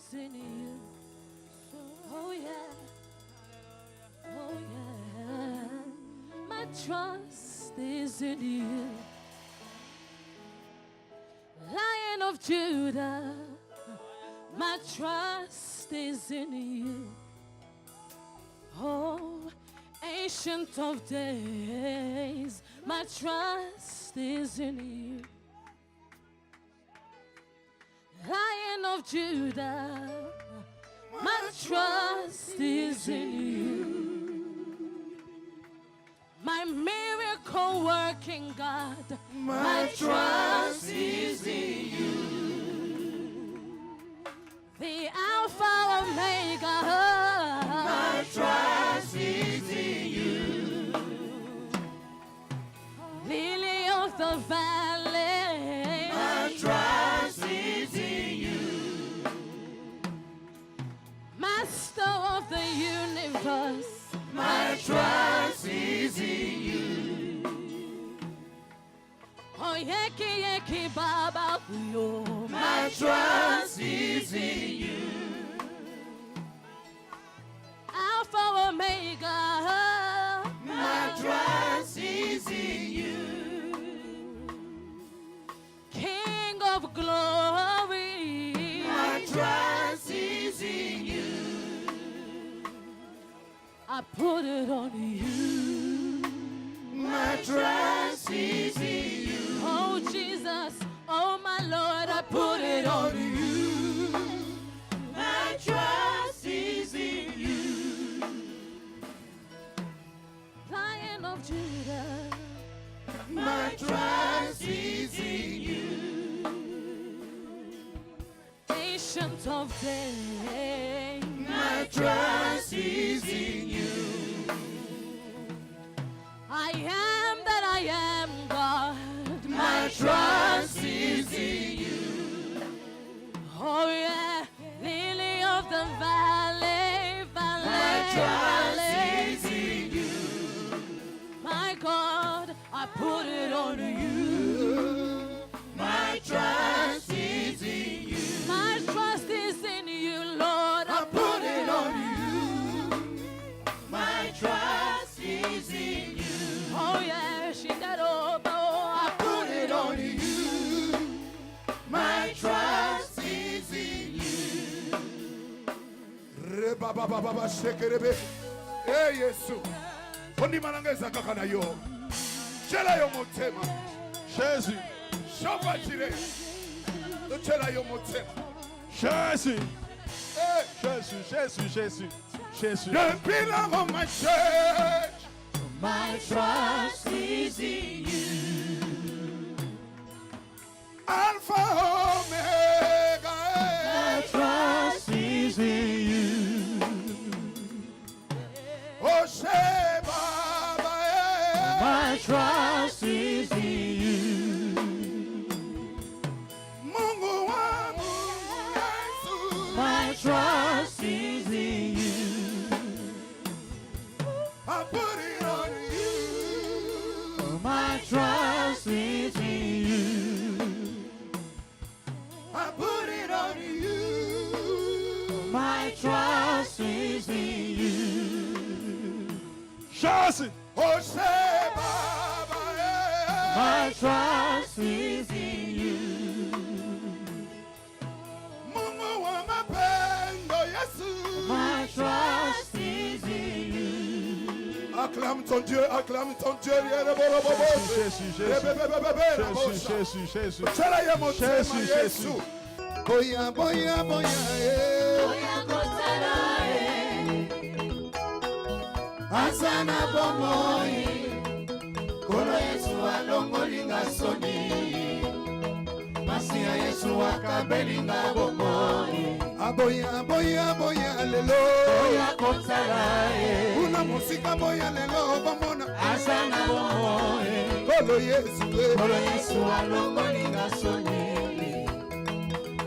is in you. Oh yeah, oh yeah. My trust is in you. Lion of Judah, my trust is in you. Oh, Ancient of Days, my trust is in you. Lion of Judah, my trust is in you. My miracle working God, my trust is in you. The Alpha Omega, my trust is in you. Lily of the Valley, my trust is in you. Master of the universe, my trust is in you. Oh yeki yeki baba kuyo, my trust is in you. Alpha Omega, my trust is in you. King of glory, my trust is in you. I put it on you. My trust is in you. Oh Jesus, oh my Lord, I put it on you. My trust is in you. Lion of Judah, my trust is in you. Ancient of Days, my trust is in you. I am that I am, God, my trust is in you. Oh yeah, Lily of the Valley, my trust is in you. My God, I put it on you. My trust is in you. My trust is in you, Lord. I put it on you. My trust is in you. Oh yeah, she got over. I put it on you. My trust is in you. Reba baba baba shekerebe. Hey Yesu. Ondi malangeza kakana yo. Chela yo motema. Jésus. Shamba chire. Chela yo motema. Jésus. Hey. Jésus, Jésus, Jésus, Jésus. The pillar of my church. My trust is in you. Alpha Omega. My trust is in you. Oh Sheba. My trust is in you. Mungu wangu Yesu. My trust is in you. I put it on you. My trust is in you. I put it on you. My trust is in you. Jésus. Oh Sheba. My trust is in you. Mungu wa mapendo Yesu. My trust is in you. Acclame ton Dieu, acclame ton Dieu. Jésus, Jésus, Jésus, Jésus. Jésus, Jésus. Boya, boya, boya, Asana bomoi, kono Yesu alongolinga soni, masia Yesu akabelinga bomoi. Aboya, boya, boya, lelo. Boya kotala Una musika boya lelo bomona. asana bomoi, Kolo Yesu, kono Yesu alongolinga soni,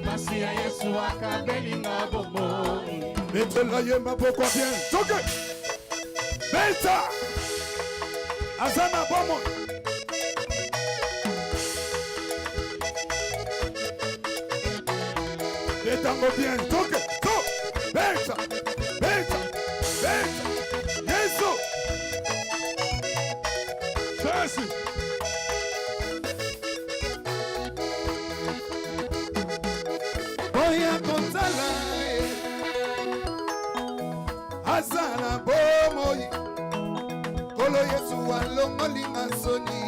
masia Yesu akabelinga bomoi. Mettez-la yema pourquoi bien. Toke. Beta. Azana bomo. Détango bien. Toke. azala bomoi kolo Yesu alongolinga soni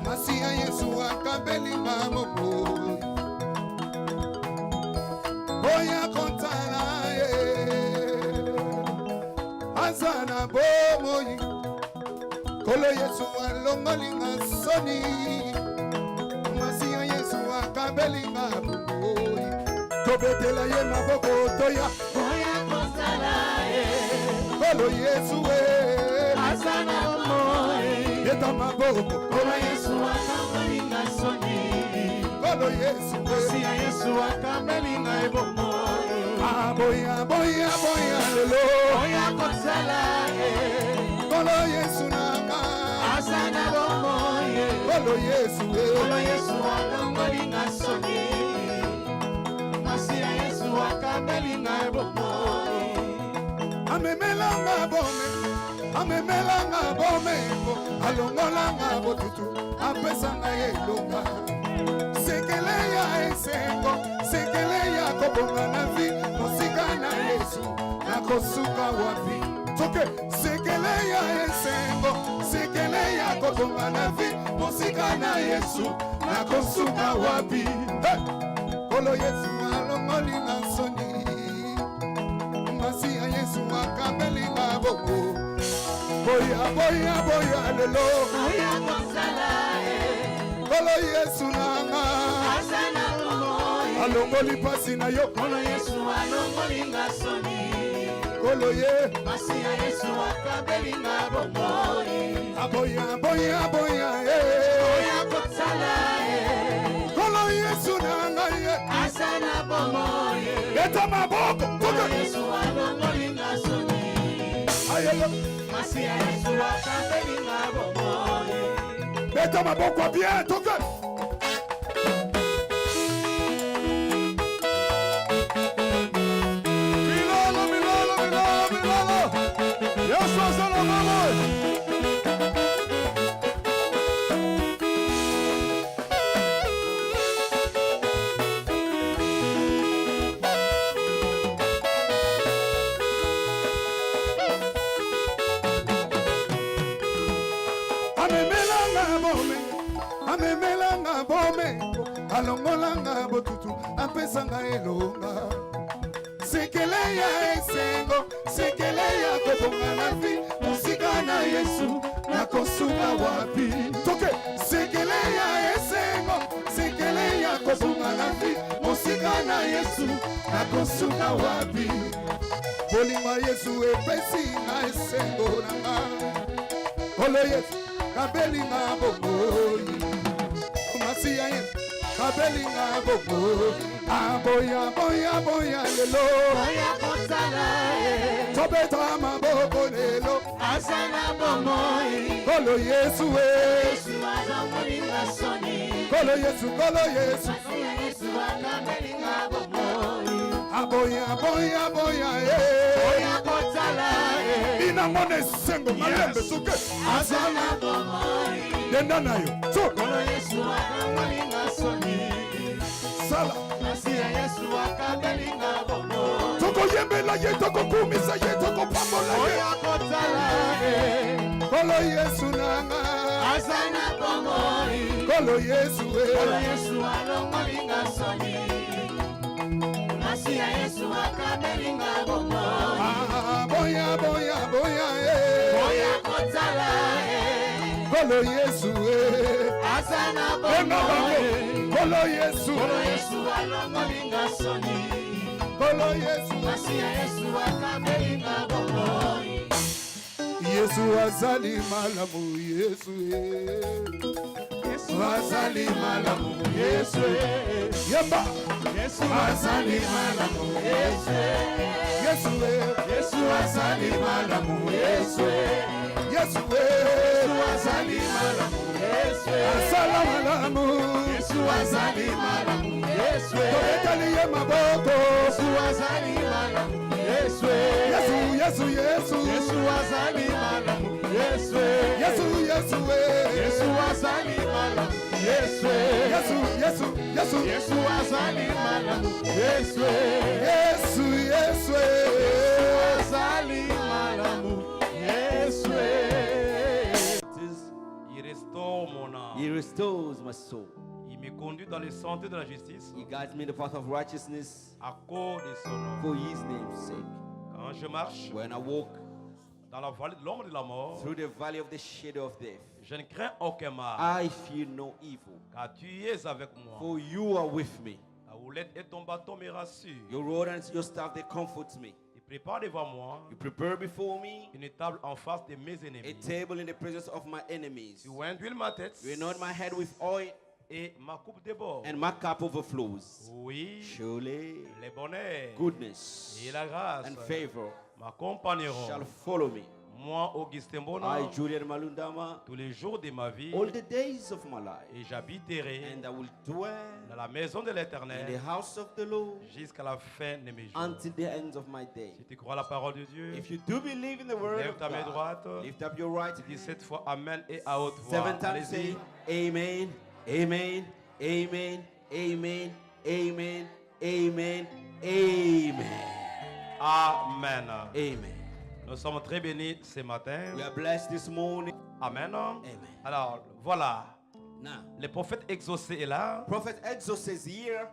masiya Yesu akabelinga mokoi oya kontana azala bomoi kolo Yesu alongolinga soni masiya Yesu akabelinga mokoi tobetela ye maboko toya oya kosala kolo Yesu azana moi eta maboko kolo Yesu akabelinga soni kolo Yesu masiya Yesu akabelinga ebomo aboya boya boya lelo oya kosala kolo Yesu nanga azana moi kolo Yesu kolo Yesu akabelinga soni masiya Yesu akabelinga ebomo amemelanga bome alongolanga botutu apesanga elonga sekele ya esengo sekele ya kobonga na vi mosika na Yesu nakosuka wapi toke sekele ya esengo sekele ya kobonga na vi mosika na Yesu nakosuka wapi kolo Yesu alongolinga soni masiya Yesu akabelinga boko boya boya boya lelo oya kosala kolo Yesu nanga azana moi alongoli pasi na yo kolo Yesu alongolinga soni kolo ye masiya Yesu akabelinga bomoi aboya boya boya oya kosala kolo Yesu nanga ye azana bomoi leta maboko kolo toke Yesu alongolinga soni ayelo masiya Yesu akabelinga bomoi leta maboko bien toke milolo milolo milolo milolo Yesu azala mama amemelanga bome alongolanga botutu apesanga elonga sekele ya esengo sekele ya kobonga na vi mosika na Yesu nakosuka wapi toke sekele ya esengo sekele ya kobonga na vi mosika na Yesu nakosuka wapi bolingo Yesu epesi na esengo nanga kolo Yesu kabelinga bokoi masiya Yesu kabelinga bokoi aboya boya boya lelo oya kosala tobeta maboko lelo azana bomoi kolo Yesu Yesu alongolinga soni kolo Yesu masiya Yesu akabelinga bomoi aboya boya boya oya kosala inangona esengo malembe suke azana bomoi denda nayo so kolo Yesu alongolinga soni sala masiya Yesu akabelinga bomoi tokoyembela ye tokokumisa ye tokopambola ye oya kosala kolo Yesu nanga azana bomoi kolo Yesu kolo Yesu alongolinga soni masiya Yesu akabelinga bomoi boya boya boya oya kosala kolo Yesu azana Venga bomoi bango kolo Yesu kolo Yesu alongolinga soni kolo Yesu masiya Yesu akabelinga bomoi Yesu azali malamu Yesu azali malamu Yesu yemba Yesu azali malamu Yesu Yesu Yesu azali malamu Yesu Yesu azali malamu Yesu asala malamu Yesu azali malamu Yesu tobetali ye maboko Yesu azali malamu Yesu Yesu Yesu Yesu Yesu azali malamu Yesu Yesu Yesu Yesu azali malamu Yesu Yesu Yesu Yesu Yesu azali malamu Yesu Yesu Yesu restaure mon âme. He restores my soul. Il me conduit dans les sentiers de la justice He guides me in the path of righteousness à cause de son nom. for his name's sake. Quand je marche When I walk dans la vallée de l'ombre de la mort, through the valley of the shadow of death, je ne crains aucun mal, I fear no evil, car tu es avec moi. for you are with me. Ta houlette et ton bâton me rassurent. Your rod and your staff, they comfort me. Il prépare devant moi You prepare before me une table en face de mes a ennemis. table in the presence of my enemies. Tu induis ma tête You anoint my head with oil, et ma coupe déborde. and my cup overflows. Oui, Surely les bonheurs goodness et la grâce and favor m'accompagneront. shall follow me. Moi, Augustin I, Bona, Julian Malundama, tous les jours de ma vie, all the days of my life, et j'habiterai and I will dwell dans la maison de in the l'Éternel house of the Lord jusqu'à la fin de mes jours. until the end of my day. Si tu crois la parole de Dieu, If you do believe in the word lève of ta main God, droite, lift up your right dis hand. 7 fois Amen et à haute voix. 7 times say, Allez-y. Amen, Amen, Amen, Amen, Amen, Amen, Amen, Amen. Amen. Nous sommes très bénis ce matin. We are blessed this morning. Amen. Amen. Alors, voilà. Now, Le prophète exaucé est là. Prophet Exos is here.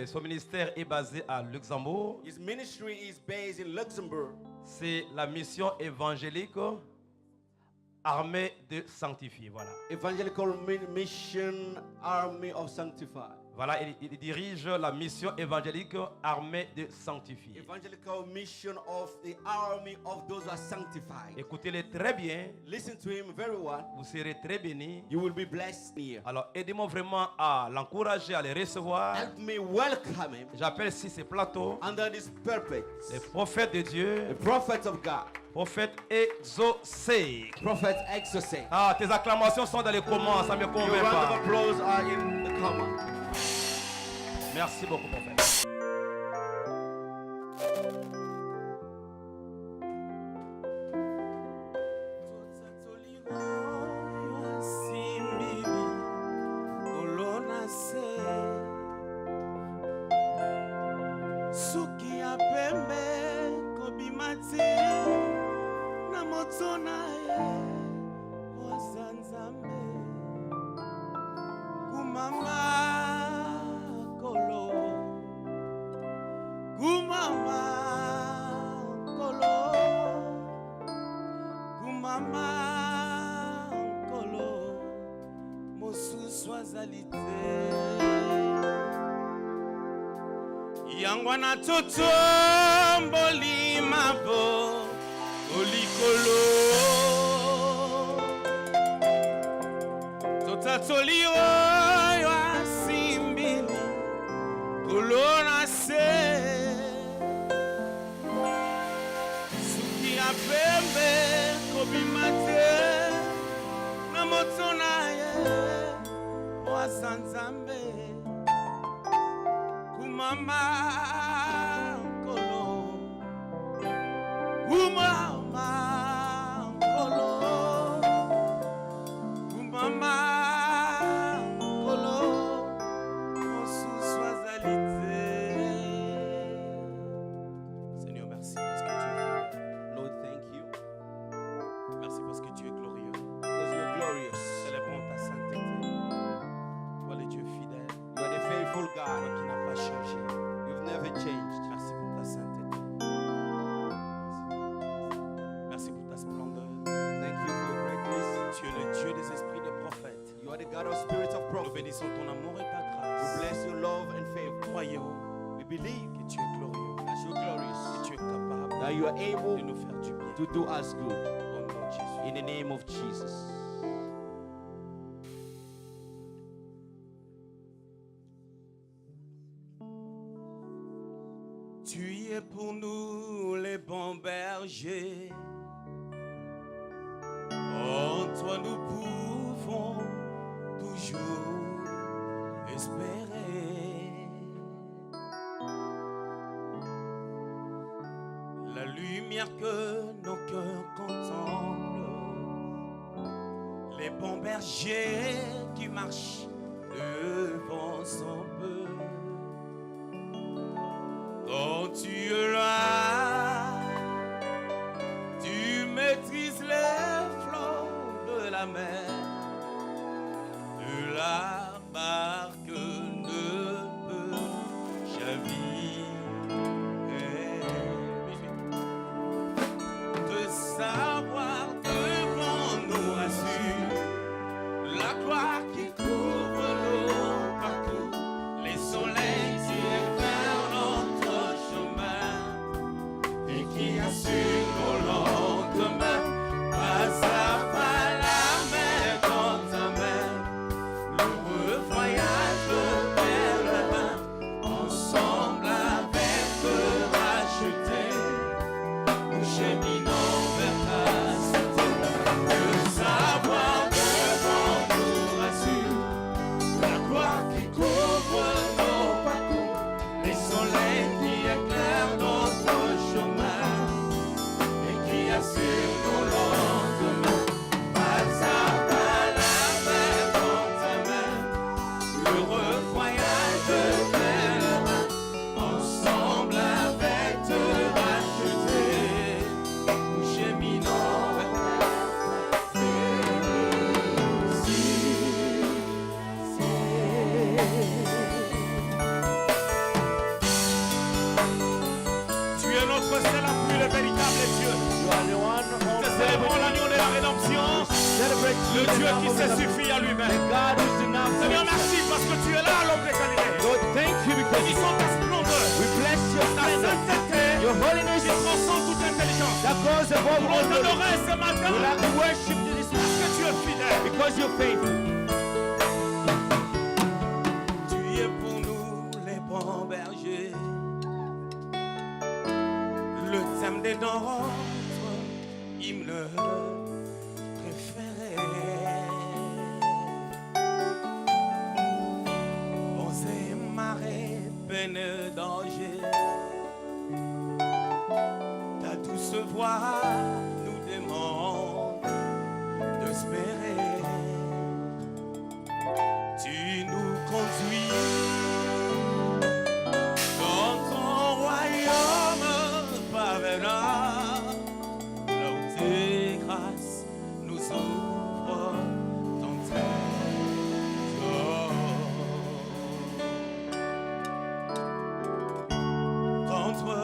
Son ministère est basé à Luxembourg. His ministry is based in Luxembourg. C'est la mission évangélique armée de sanctifier. Voilà. Evangelical Mission Army of Sanctified. Voilà, il dirige la mission évangélique armée de sanctifier. Evangelical Mission of the Army of those who are sanctified. Écoutez-le très bien. Listen to him very well. Vous serez très bénis. You will be blessed here. Alors, aidez-moi vraiment à l'encourager, à le recevoir. Help me welcome him J'appelle ici ces plateaux under this purpose. les prophètes de Dieu, The prophet of God. prophètes exaucés. Prophet Exorcist. Ah, tes acclamations sont dans les comments, ça ne me Your convainc round of pas. applause are in the comment. Merci beaucoup, prophète. Suki ya pembe kobimati na moto na ye wazanzambe kumama kolo kumama kolo kumama kolo mosusu azali te yangwana toto mbolimabo olikolo totatoli oyo asimbili kolona se suki ya pembe kobima te na moto na ye wasanzambe kumama kolo kumama kolo kumama kolo mosusu azali te. Seigneur, merci parce que tu es fidèle. Lord, thank you Merci parce que tu es glorieux. because you are glorious. Célébrons ta sainteté. Toi le Dieu fidèle, You are the faithful toi God. qui n'as pas changé. You've never changed. Merci pour ta sainteté. Merci pour ta splendeur. Thank you for your greatness. Tu es le Dieu des esprits des prophètes. You are the God of spirits of Nous prophets. bénissons ton amour et ta We grâce. bless your love and favor. Croyons We believe que tu es glorieux, that you are que glorious, tu es capable that you are de able nous faire du bien. to do us good. Au nom de Jésus. In the name of Jesus. Tu y es pour nous les bons bergers. En toi nous pouvons toujours espérer. La lumière que nos cœurs contemplent. Les bons bergers qui marchent devant son peu. Quand tu es là, tu maîtrises les flots de la mer. que la barque ne peut chavirer. De savoir devant nous rassure la gloire qui couvre l'eau partout, les soleils qui éclairent notre chemin et qui assurent nos lendemains. Pas à pas la mer dans ta main, l'heureux voyage vers le bain, ensemble avec te racheter, nous cheminons vers ta cité. Le savoir devant nous rassure, la gloire qui couvre nos parcours, les soleils qui éclairent notre chemin et qui assurent nos lendemains. Pas à pas la mer dans ta main, l'heureux voyage vers le bain, ensemble avec te racheter, nous cheminons vers Tu es notre seul appui, le véritable Dieu. Nous célébrons l'agneau de la rédemption, le Dieu qui se suffit à lui-même. Seigneur, merci parce que tu es là, l'homme de Galilée. Ils sont ta splendeur, ta sainteté, qui transcende toute intelligence. Nous allons t'adorer ce matin parce que tu es fidèle. Tu es pour nous les bons bergers, le thème des nôtres, hymne préféré. Oser marrer, peine, danger, ta douce voix nous demande d'espérer. Tu nous conduis dans ton royaume parvenant, là où tes grâces nous ouvrent ton trésor. Notre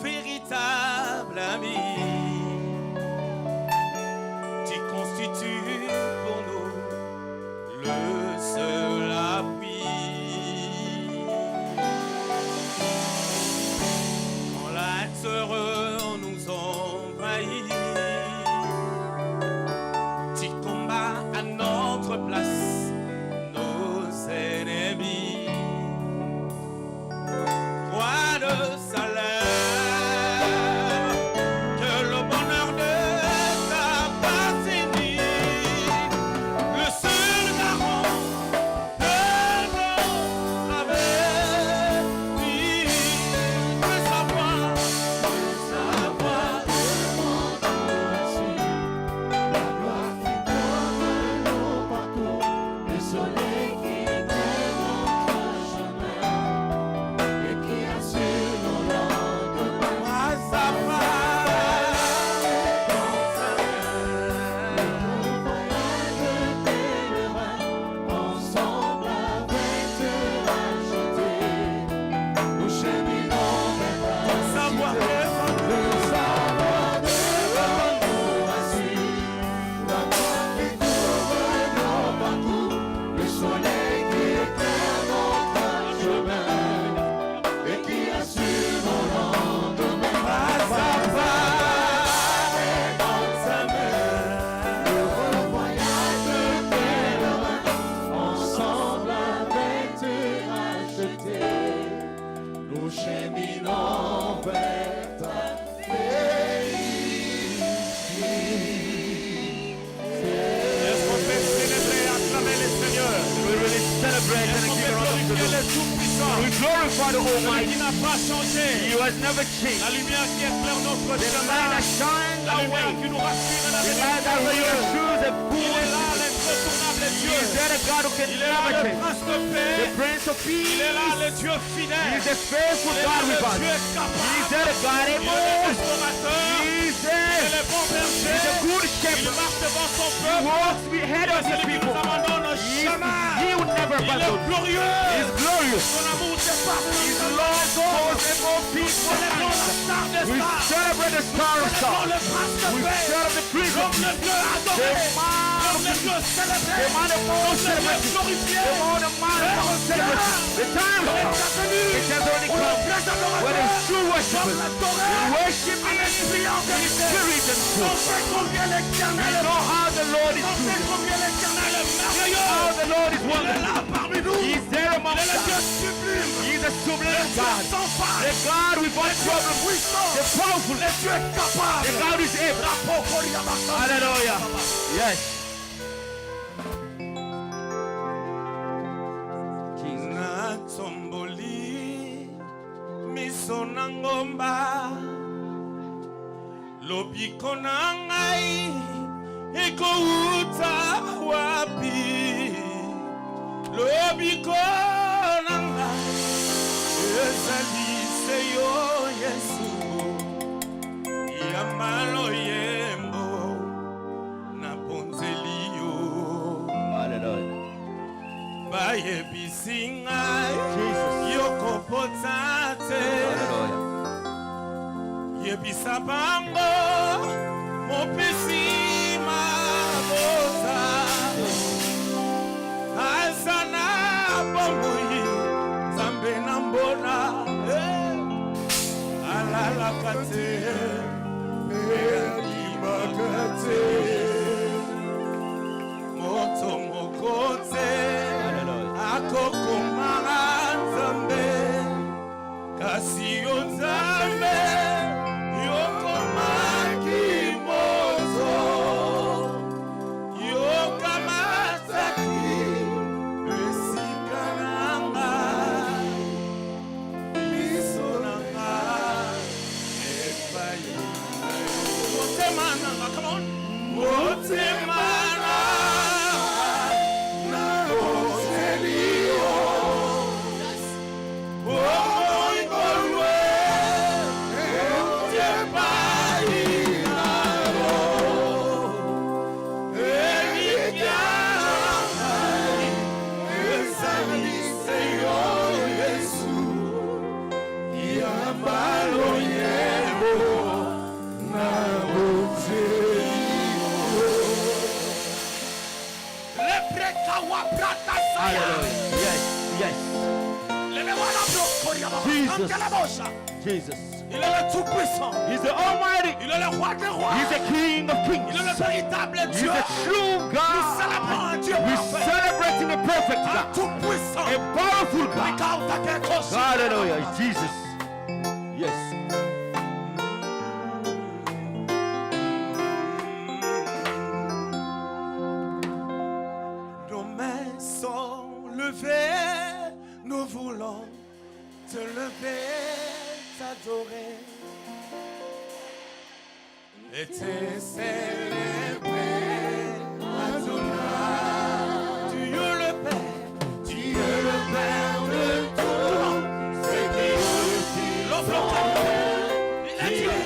véritable ami, tu constitues pour nous le seul appui. Quand la terreur nous envahit, tu combats à notre place nos ennemis. Roi de salaire, que le bonheur de ta patrie, le seul garant de notre avenir, de savoir devant nous rassure, la gloire qui couvre nos parcours, le soleil qui éclaire notre chemin et qui assure nos lendemains. Pas à pas, dans sa main, le voyage pèlerin, ensemble avec te racheter, nous cheminons vers ta cité. Le savoir devant nous rassure, la gloire qui couvre nos parcours, le soleil qui éclaire notre chemin et qui assure nos lendemains. Pas à pas, dans sa main, le voyage pèlerin, ensemble avec te racheter, nous cheminons vers ta Est-ce qu'on peut célébrer, acclamer le Seigneur? Celebrate and Est-ce qu'on give peut honor to glorifier the le Tout-Puissant? We glorify the Celui qui Almighty. n'a pas changé. He has never La changed. lumière qui éclaire notre The light chemin. that shines La our lumière way. qui nous rassure dans The la light that reassures the Il est là, poor. l'incontournable He Dieu. is there, the God who can Il est là, never le change. prince de The paix. Prince of Il Peace. est là, le Dieu He fidèle. is the faithful Il est God là, with le us. Dieu He is capable. there, the God Il est le able. restaurateur. He is Il est there. le bon berger. He is a good Il shepherd. marche devant son He peuple. walks ahead of C'est his lui qui people. nous abandonne He is jamais. powerful. glorieux. He's glorious. Son amour dépasse His l'entendement love des hommes. goes above people. Célébrons la star des We stars. celebrate the star of Célébrons le stars. prince de We paix. celebrate the prince of L'homme de Dieu adoré. L'homme de Dieu célébré. the man of God L'homme de Dieu celebrated. glorifié. The man of man celebrated. The time Il has est come. venu It has already pour le come. vrai adorateur. When the true worshipers Comme l'adoré. will worship En in esprit et en in vérité. spirit and On truth. sait combien l'éternel We est know how the Lord is On sait good. combien l'éternel est merveilleux. How the Lord is Il est là wonderful. parmi nous. He is there Il among est le Dieu us. sublime. He is a sublime Dieu God. sans The faille. God without Le Dieu problem. puissant. The powerful. Le Dieu capable. The God is able. Rapoko Riabasa. Hallelujah. Yes. Natsomboli miso na ngomba lobiko na ngai ekouta wapi lobiko na ngai ezali se yo Yesu yamalo yembo na ponzeli yo Hallelujah. bayebisi ngai Jesus. yokopota te Hallelujah. yebisa bango mopesi mabota aza na bomoi nzambe na mbona alalaka te mpe alimaka te moto moko te akokomanga nzambe kasi yo nzambe yokomaki moto yokamataki esika na ngai miso na ngai epai na yo motema nanga come on motema Hallelujah. Yes. Yes. Jesus. Jesus. Il est le tout-puissant. He's the Almighty. Il est le roi des rois. He's the King of Il est Kings. le véritable He's Dieu. the true Nous God. célébrons un Dieu We're parfait. celebrating a perfect Un God. tout-puissant. A powerful God. Mikauta kekosi. Hallelujah. Jesus. Yes. Nos mains sont levées. Nous voulons te lever, t'adorer. Et te célébrer. Adonai. Dieu le Père. Dieu le Père de tout. C'est qui aussi. L'homme il est Dieu.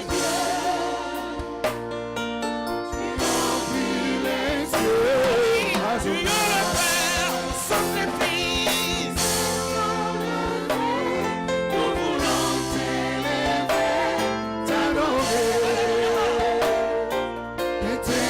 Dieu le Père, sacrifice. Nous voulons t'élever, t'adorer. Et te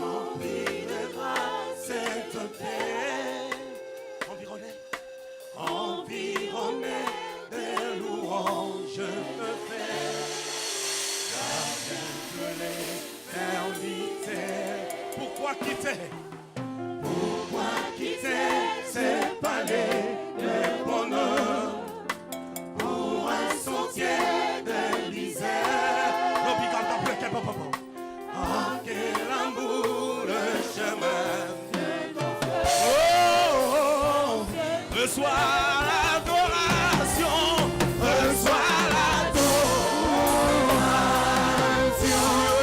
rempli de grâce et de paix. Environné de louanges me fait. Gardien de l'éternité. Pourquoi quitter? Pourquoi quitter ces palais de bonheur pour un sentier de misère? Ah, quel amour le chemin. Reçois l'adoration, reçois l'adoration.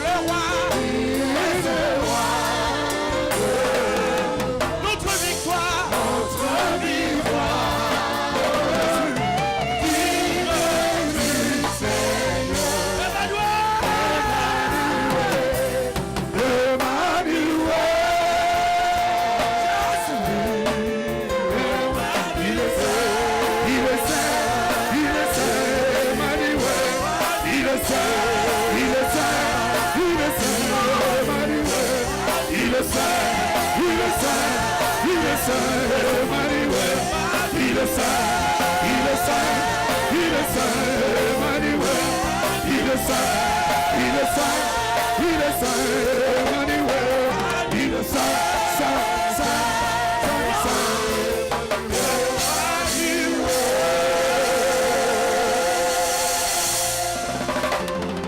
Le roi est le roi. Notre victoire, digne du Seigneur.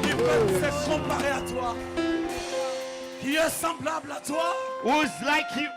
Qui peut se comparer à toi? Qui est semblable à toi? Who's like you?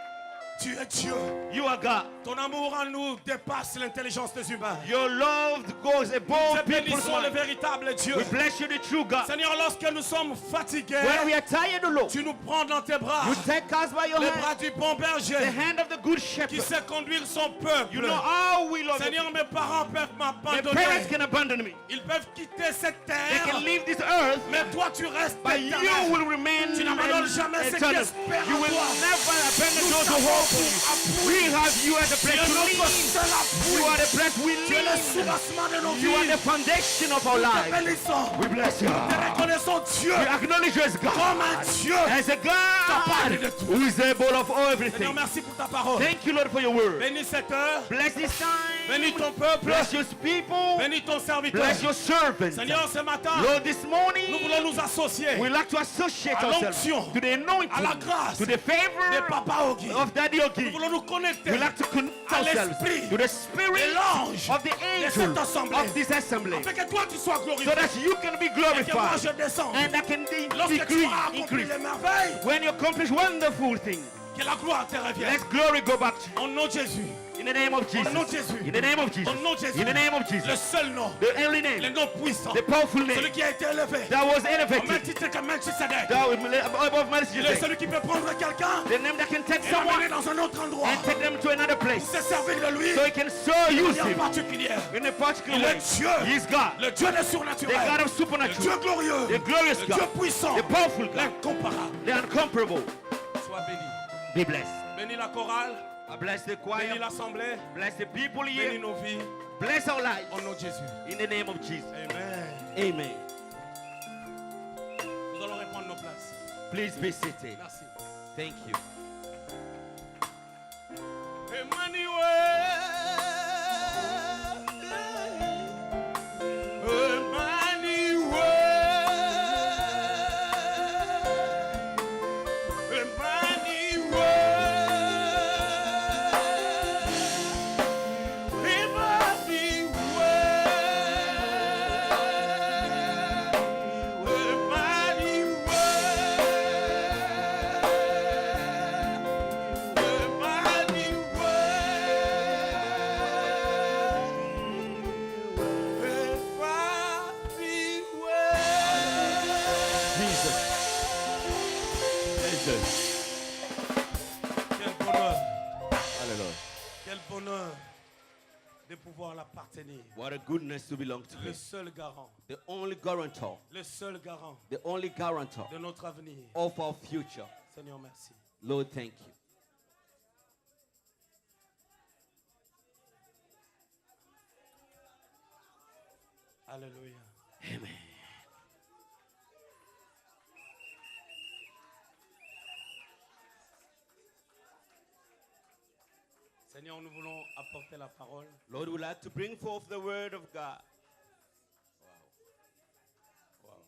Tu es Dieu. You are God. Ton amour en nous dépasse l'intelligence des humains. Your love goes above Nous people's bénissons le mind. véritable Dieu. We bless you, the true God. Seigneur, lorsque nous sommes fatigués, When we are tired, Lord, tu nous prends dans tes bras. you take us by your Les hand, bras du bon the berger hand of the good qui shepherd. sait conduire son peuple. You know how we love you. Seigneur, mes parents peuvent My parents m'abandonner. can abandon me. Ils peuvent quitter cette They terre. can leave this earth, Mais toi, tu restes but you éternel. will remain Tu n'abandonnes jamais ceux qui eternal. espèrent You en will toi. never abandon Nous those who t'avons hope pour in you. appui. We have you as a Tu place es to notre lean. seul appui. You are the place we Tu es le lean. soubassement de nos You are vies. the foundation of our Nous te lives. bénissons. We bless you. Te reconnaissons Dieu We acknowledge you as God. comme un Dieu. As a Capable de God tout. who is able of all Seigneur, everything. merci pour ta parole. Thank you, Lord, for your word. Bénis cette heure. Bless this time. Bénis ton peuple. Bless your people. Bénis ton serviteur. Bless your servants. Seigneur, ce matin, Lord, this nous morning, voulons nous associer we like to associate à ourselves l'onction, to the anointing, à la grâce to the de favor Papa Ogi. of Daddy Nous Ogi. voulons nous connecter We like to connect à ourselves l'esprit to the de spirit l'ange of the de angel cette assemblée. of this assembly, Afin que toi tu sois so glorifié. that you can be Et que moi glorified je descends. and that can Lorsque tu decrease, auras accompli increase. les merveilles, When you accomplish wonderful things, que la gloire te revienne. let glory go back to you. Au nom de Jésus. In the name of Jesus. Au nom de Jésus. In the name of Jesus. Au nom de Jésus. In the name of Le Jesus. seul nom, The only le name, nom puissant, the powerful celui name qui a été élevé. that was Au même elevated, titre que Melchisedec. that was above Il est Melchizedek. celui qui peut prendre quelqu'un The name that can take et l'emmener someone dans un autre endroit. and take them to another place, Se servir de lui so he can so de use manière him particulière. in a particular Il way. est Dieu. He is God, Le Dieu des the surnaturels. God of Le Dieu supernatural, glorieux. the glorious Le Dieu God, puissant. the powerful God, L'incomparable. the incomparable. Sois béni. Be blessed. Bénis la chorale. I bless the Bénis choir, l'assemblée. bless the people Bénis here, nos vies. bless our lives. Au nom de Jésus. In the name of Jesus. Amen. Amen. Nous allons reprendre nos places. Please be seated. Merci. Thank you. Quel bonheur. Quel bonheur de pouvoir l'appartenir. What a goodness to belong to Le Him. seul garant, The only guarantor, le seul garant the only guarantor de notre avenir. of our future. Seigneur, merci. Lord, thank you. Alléluia. Amen. Seigneur, nous voulons apporter la parole. Lord, we would like to bring forth the word of God. Wow.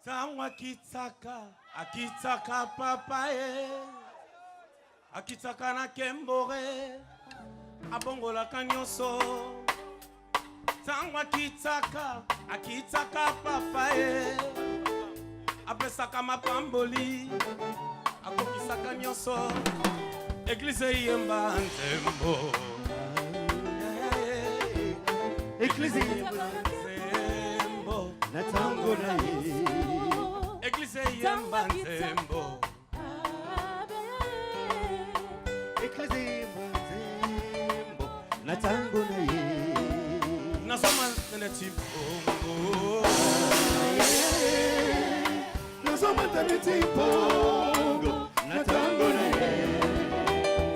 Tango akitaka papaye, akitaka na kembore, abongolaka nyonso. Tango akitaka papaye, apesaka mapamboli, akokisaka nyonso. Église yemba nzembo, Église yemba nzembo, na tango na ye. Église yemba nzembo. Église yemba nzembo na tango na ye. Nasoma nene tipongo. Nasoma nene tipongo na tango na ye.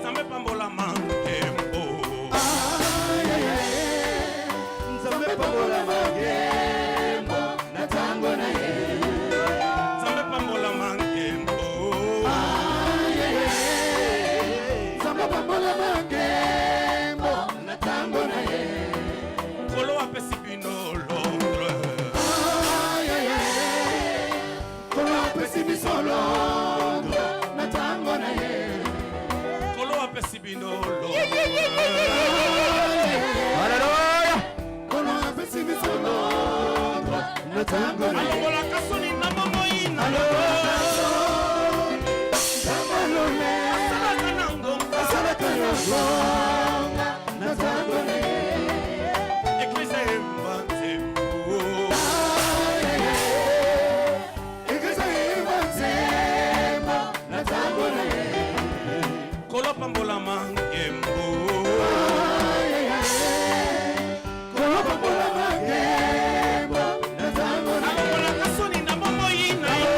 Nzambe pambola mankembo. Nzambe pambola mankembo na tango na ye. Nzambe pambola mankembo. Nzambe pambola mankembo na tango na ye. Kolo apesi bino Londres. Kolo apesi biso Londres na tango na ye. Kolo apesi bino Londres. Hallelujah. Kolo apesi biso Londres na tango na ye. Alongola kasoni na momoyi na Alongola kasoni na momoyi. asalaka na ngonga. Asalaka na ngonga na tango na ye. Église yemba nzembo. Église yemba nzembo na tango na ye. Kolo pambola mankembo. Kolo pambola mankembo na tango na ye. Alongola kasoni na momoyi na yo.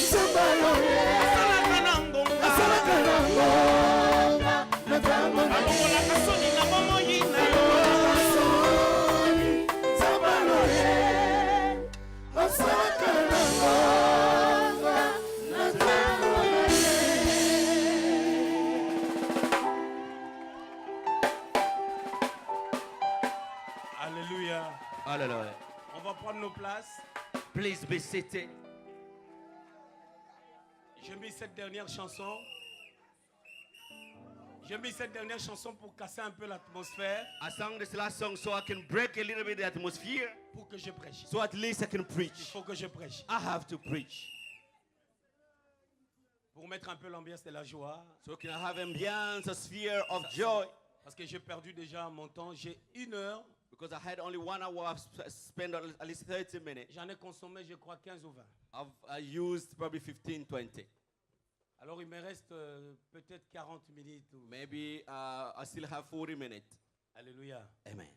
Nzamba yo ye. Asalaka na ngonga. Asalaka na ngonga na tango na ye. Alongola kasoni na momoyi na yo. Nzamba yo ye. Asalaka na ngonga na tango na ye. Alléluia. Hallelujah. On va prendre nos places. Please be seated. J'ai mis cette dernière chanson. J'ai mis cette dernière chanson pour casser un peu l'atmosphère, I sang this last song so I can break a little bit the atmosphere, pour que je prêche. so at least I can Il preach. faut que je prêche. I have to preach. Pour mettre un peu l'ambiance de la joie. So can I have ambience, a sphere of joy? Parce que j'ai perdu déjà mon temps. J'ai 1 heure. Because I had only 1 hour, I've spent at least 30 minutes. J'en ai consommé, je crois, 15 ou 20. I used probably 15, 20. Alors il me reste peut-être 40 minutes. Maybe I still have 40 minutes. Alléluia. Amen.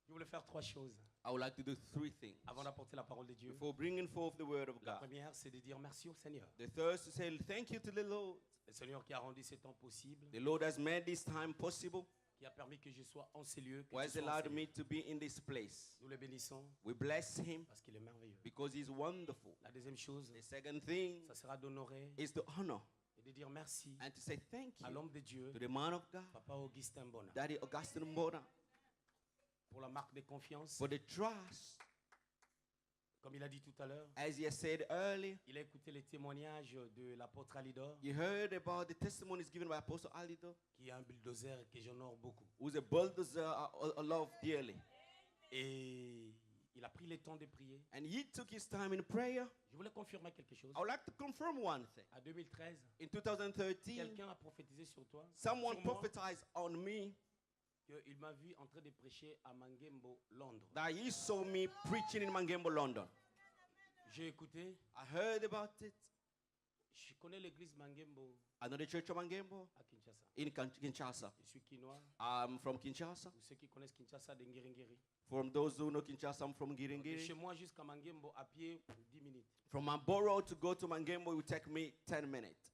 Je voulais faire 3 choses I would like to do 3 things avant d'apporter la parole de Dieu. before bringing forth the word of La God. première, c'est de dire merci au Seigneur. The third is to say thank you to the Lord. Le Seigneur qui a rendu ce temps possible, The Lord has made this time possible, qui a permis que je sois en ces lieux, que who tu has sois en allowed ces me lieux. to be in this place. Nous le bénissons We bless him parce qu'il est merveilleux. because he's wonderful. La deuxième chose, The second thing ça sera d'honorer is to honor et de dire merci and to say thank à you l'homme de Dieu, to the man of God, Papa Augustin Bona, Daddy Augustine Mbona, pour la marque de confiance. for the trust. Comme il a dit tout à l'heure, As he has said earlier, il a écouté les témoignages de l'apôtre Alidor, you heard about the testimonies given by Apostle Alido, qui est un bulldozer que j'honore beaucoup. who's a bulldozer I love dearly. Et Il a pris le temps de prier. And he took his time in prayer. Je voulais confirmer quelque chose. I would like to confirm one thing. En 2013, In 2013, quelqu'un a prophétisé sur toi. someone sur moi, prophesied on me qu'il m'a vu en train de prêcher à Mangembo, Londres. that he saw me preaching in Mangembo, London. J'ai écouté. I heard about it. Je connais l'église Mangembo I know the church of Mangembo à Kinshasa. in Kinshasa. Je suis Kinois. I'm from Kinshasa. Pour ceux qui connaissent Kinshasa, de Ngiringiri. From those who know Kinshasa, I'm from De chez Giringiri. moi jusqu'à Mangembo à pied, 10 minutes. From my borough to go to Mangembo, it would take me 10 minutes.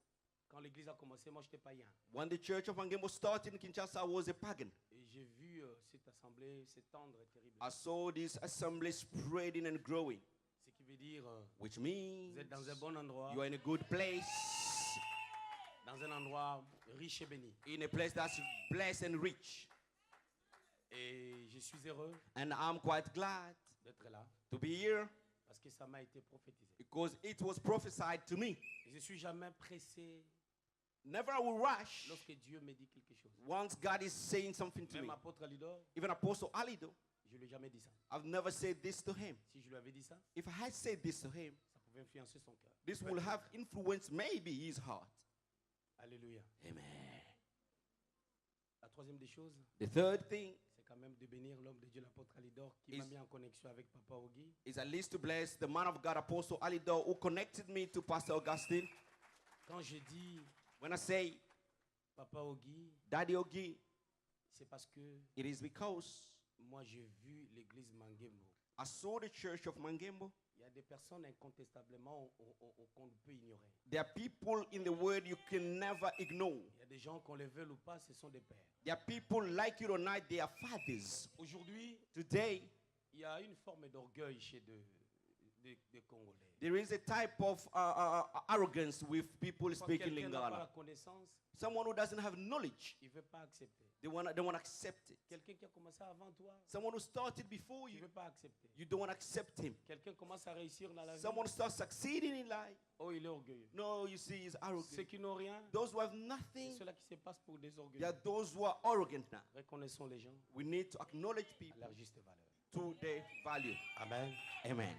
Quand l'église a commencé, moi j'étais païen. When the church of Mangembo started in Kinshasa, I was a pagan. Et j'ai vu cette assemblée s'étendre terriblement. I saw this assembly spreading and growing, Ce qui veut dire, which means vous êtes dans un bon endroit, you are in a good place, dans un endroit riche et béni. in a place that's blessed and rich. Et je suis heureux And I'm quite glad d'être là to be here parce que ça m'a été prophétisé. because it was prophesied to me. Et je ne suis jamais pressé Never I will rush lorsque Dieu me dit quelque chose. once God is saying something to Même me. apôtre Alidor, Even Apostle Alido, je ne lui ai jamais dit ça. I've never said this to him. Si je lui avais dit ça, If I had said this to him, ça pouvait influencer son cœur. this will have influenced maybe his heart. Alléluia. Amen. La troisième des choses, The third thing c'est quand même de bénir l'homme de Dieu, l'apôtre Alidor, qui m'a Is- mis en connexion avec Papa Ogi. is at least to bless the man of God, Apostle Alido, who connected me to Pastor Augustine. Quand je dis When I say Papa Ogi, Daddy Ogi, c'est parce que it is because moi j'ai vu l'église Mangembo. I saw the church of Mangembo. Il y a des personnes incontestablement qu'on ne peut ignorer. There are people in the world you can never ignore. Il y a des gens qu'on les veuille ou pas, ce sont des pères. There are people, like it or not, they are fathers. Aujourd'hui, Today, il y a une forme d'orgueil chez des Congolais. there is a type of arrogance with people Quand speaking quelqu'un n'a pas la Lingala. connaissance, Someone who doesn't have knowledge, il ne veut pas accepter. they want to accept it. Quelqu'un qui a commencé avant toi, Someone who started before tu ne you, veux pas accepter. you don't want to accept him. Quelqu'un commence à réussir dans la vie, Someone starts succeeding in life. oh, il est orgueilleux. No, you see, he's Ceux arrogant. qui n'ont rien, Those who have c'est nothing, ceux-là qui se passent pour des they are orgueilleux. those who are arrogant now. Reconnaissons les gens We need to acknowledge à people leur juste valeur. to their value. Amen. Amen.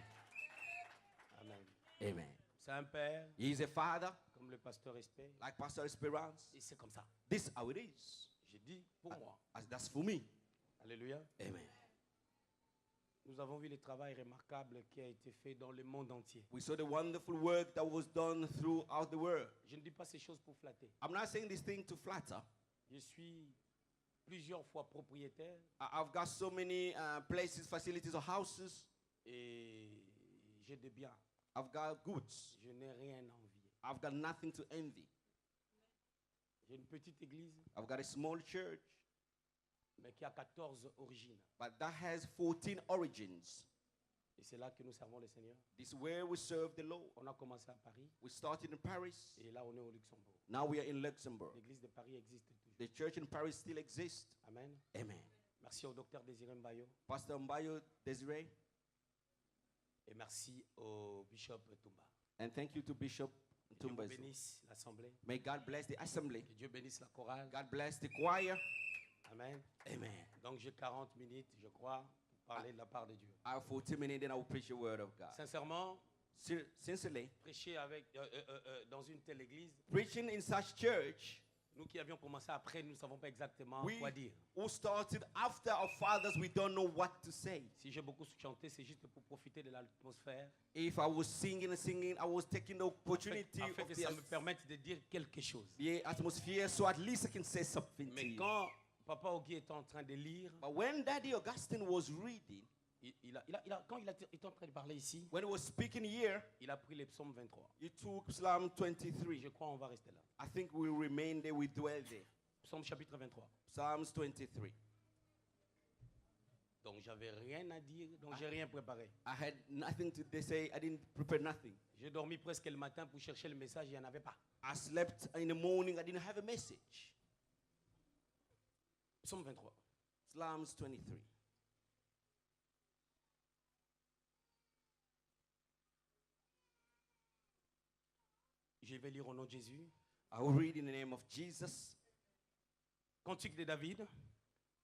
Amen. Amen. C'est un père, He is a father, comme le pasteur espère, like Pastor Esperance. et c'est comme ça. This is how it is. J'ai dit pour moi. As that's for me. Alléluia. Amen. Nous avons vu le travail remarquable qui a été fait dans le monde entier. We saw the wonderful work that was done throughout the world. Je ne dis pas ces choses pour flatter. I'm not saying this thing to flatter. Je suis plusieurs fois propriétaire I've got so many places, facilities, or houses. et j'ai des biens. I've got goods. Je n'ai rien à envier. I've got nothing to envy. J'ai une petite église, I've got a small church, mais qui a 14 origines. but that has 14 origins. Et c'est là que nous servons le Seigneur. This is where we serve the Lord. On a commencé à Paris We started in Paris. et là on est au Luxembourg. Now we are in Luxembourg. L'église de Paris existe toujours. The church in Paris still exists. Amen. Amen. Merci au docteur Désiré Mbayo Pastor Mbayo Desiree, et merci au bishop Toumba. and thank you to Bishop Que Dieu vous Tumba. bénisse l'assemblée. May God bless the assembly. Que Dieu bénisse la chorale. God bless the choir. Amen. Amen. Donc j'ai 40 minutes, je crois, pour parler de la part de Dieu. I have 40 minutes, then I will preach the word of God. Sincèrement, Sincerely, prêcher dans une telle église, preaching in such church, nous qui avions commencé après, nous ne savons pas exactement we quoi dire. who started after our fathers, we don't know what to say. Si j'ai beaucoup chanté, c'est juste pour profiter de l'atmosphère, If I was singing and singing, I was taking the opportunity afin of que ça me permette de dire quelque chose. the atmosphere, so at least I can say something to Mais you. quand Papa Ogi était en train de lire, But when Daddy Augustine was reading, quand il était en train de parler ici, when he was speaking here, il a pris les psaumes 23. he took Psalm 23. Je crois on va rester là. I think we remain there, we dwell there. Psaume chapitre 23. Psalms 23. Donc j'avais rien à dire, donc j'ai rien préparé. I had nothing to say. I didn't prepare nothing. J'ai dormi presque le matin pour chercher le message, il n'y en avait pas. I slept in the morning. I didn't have a message. Psaume 23. Psalms 23. Je vais lire au nom de Jésus. I will read in the name of Jesus. Cantique de David.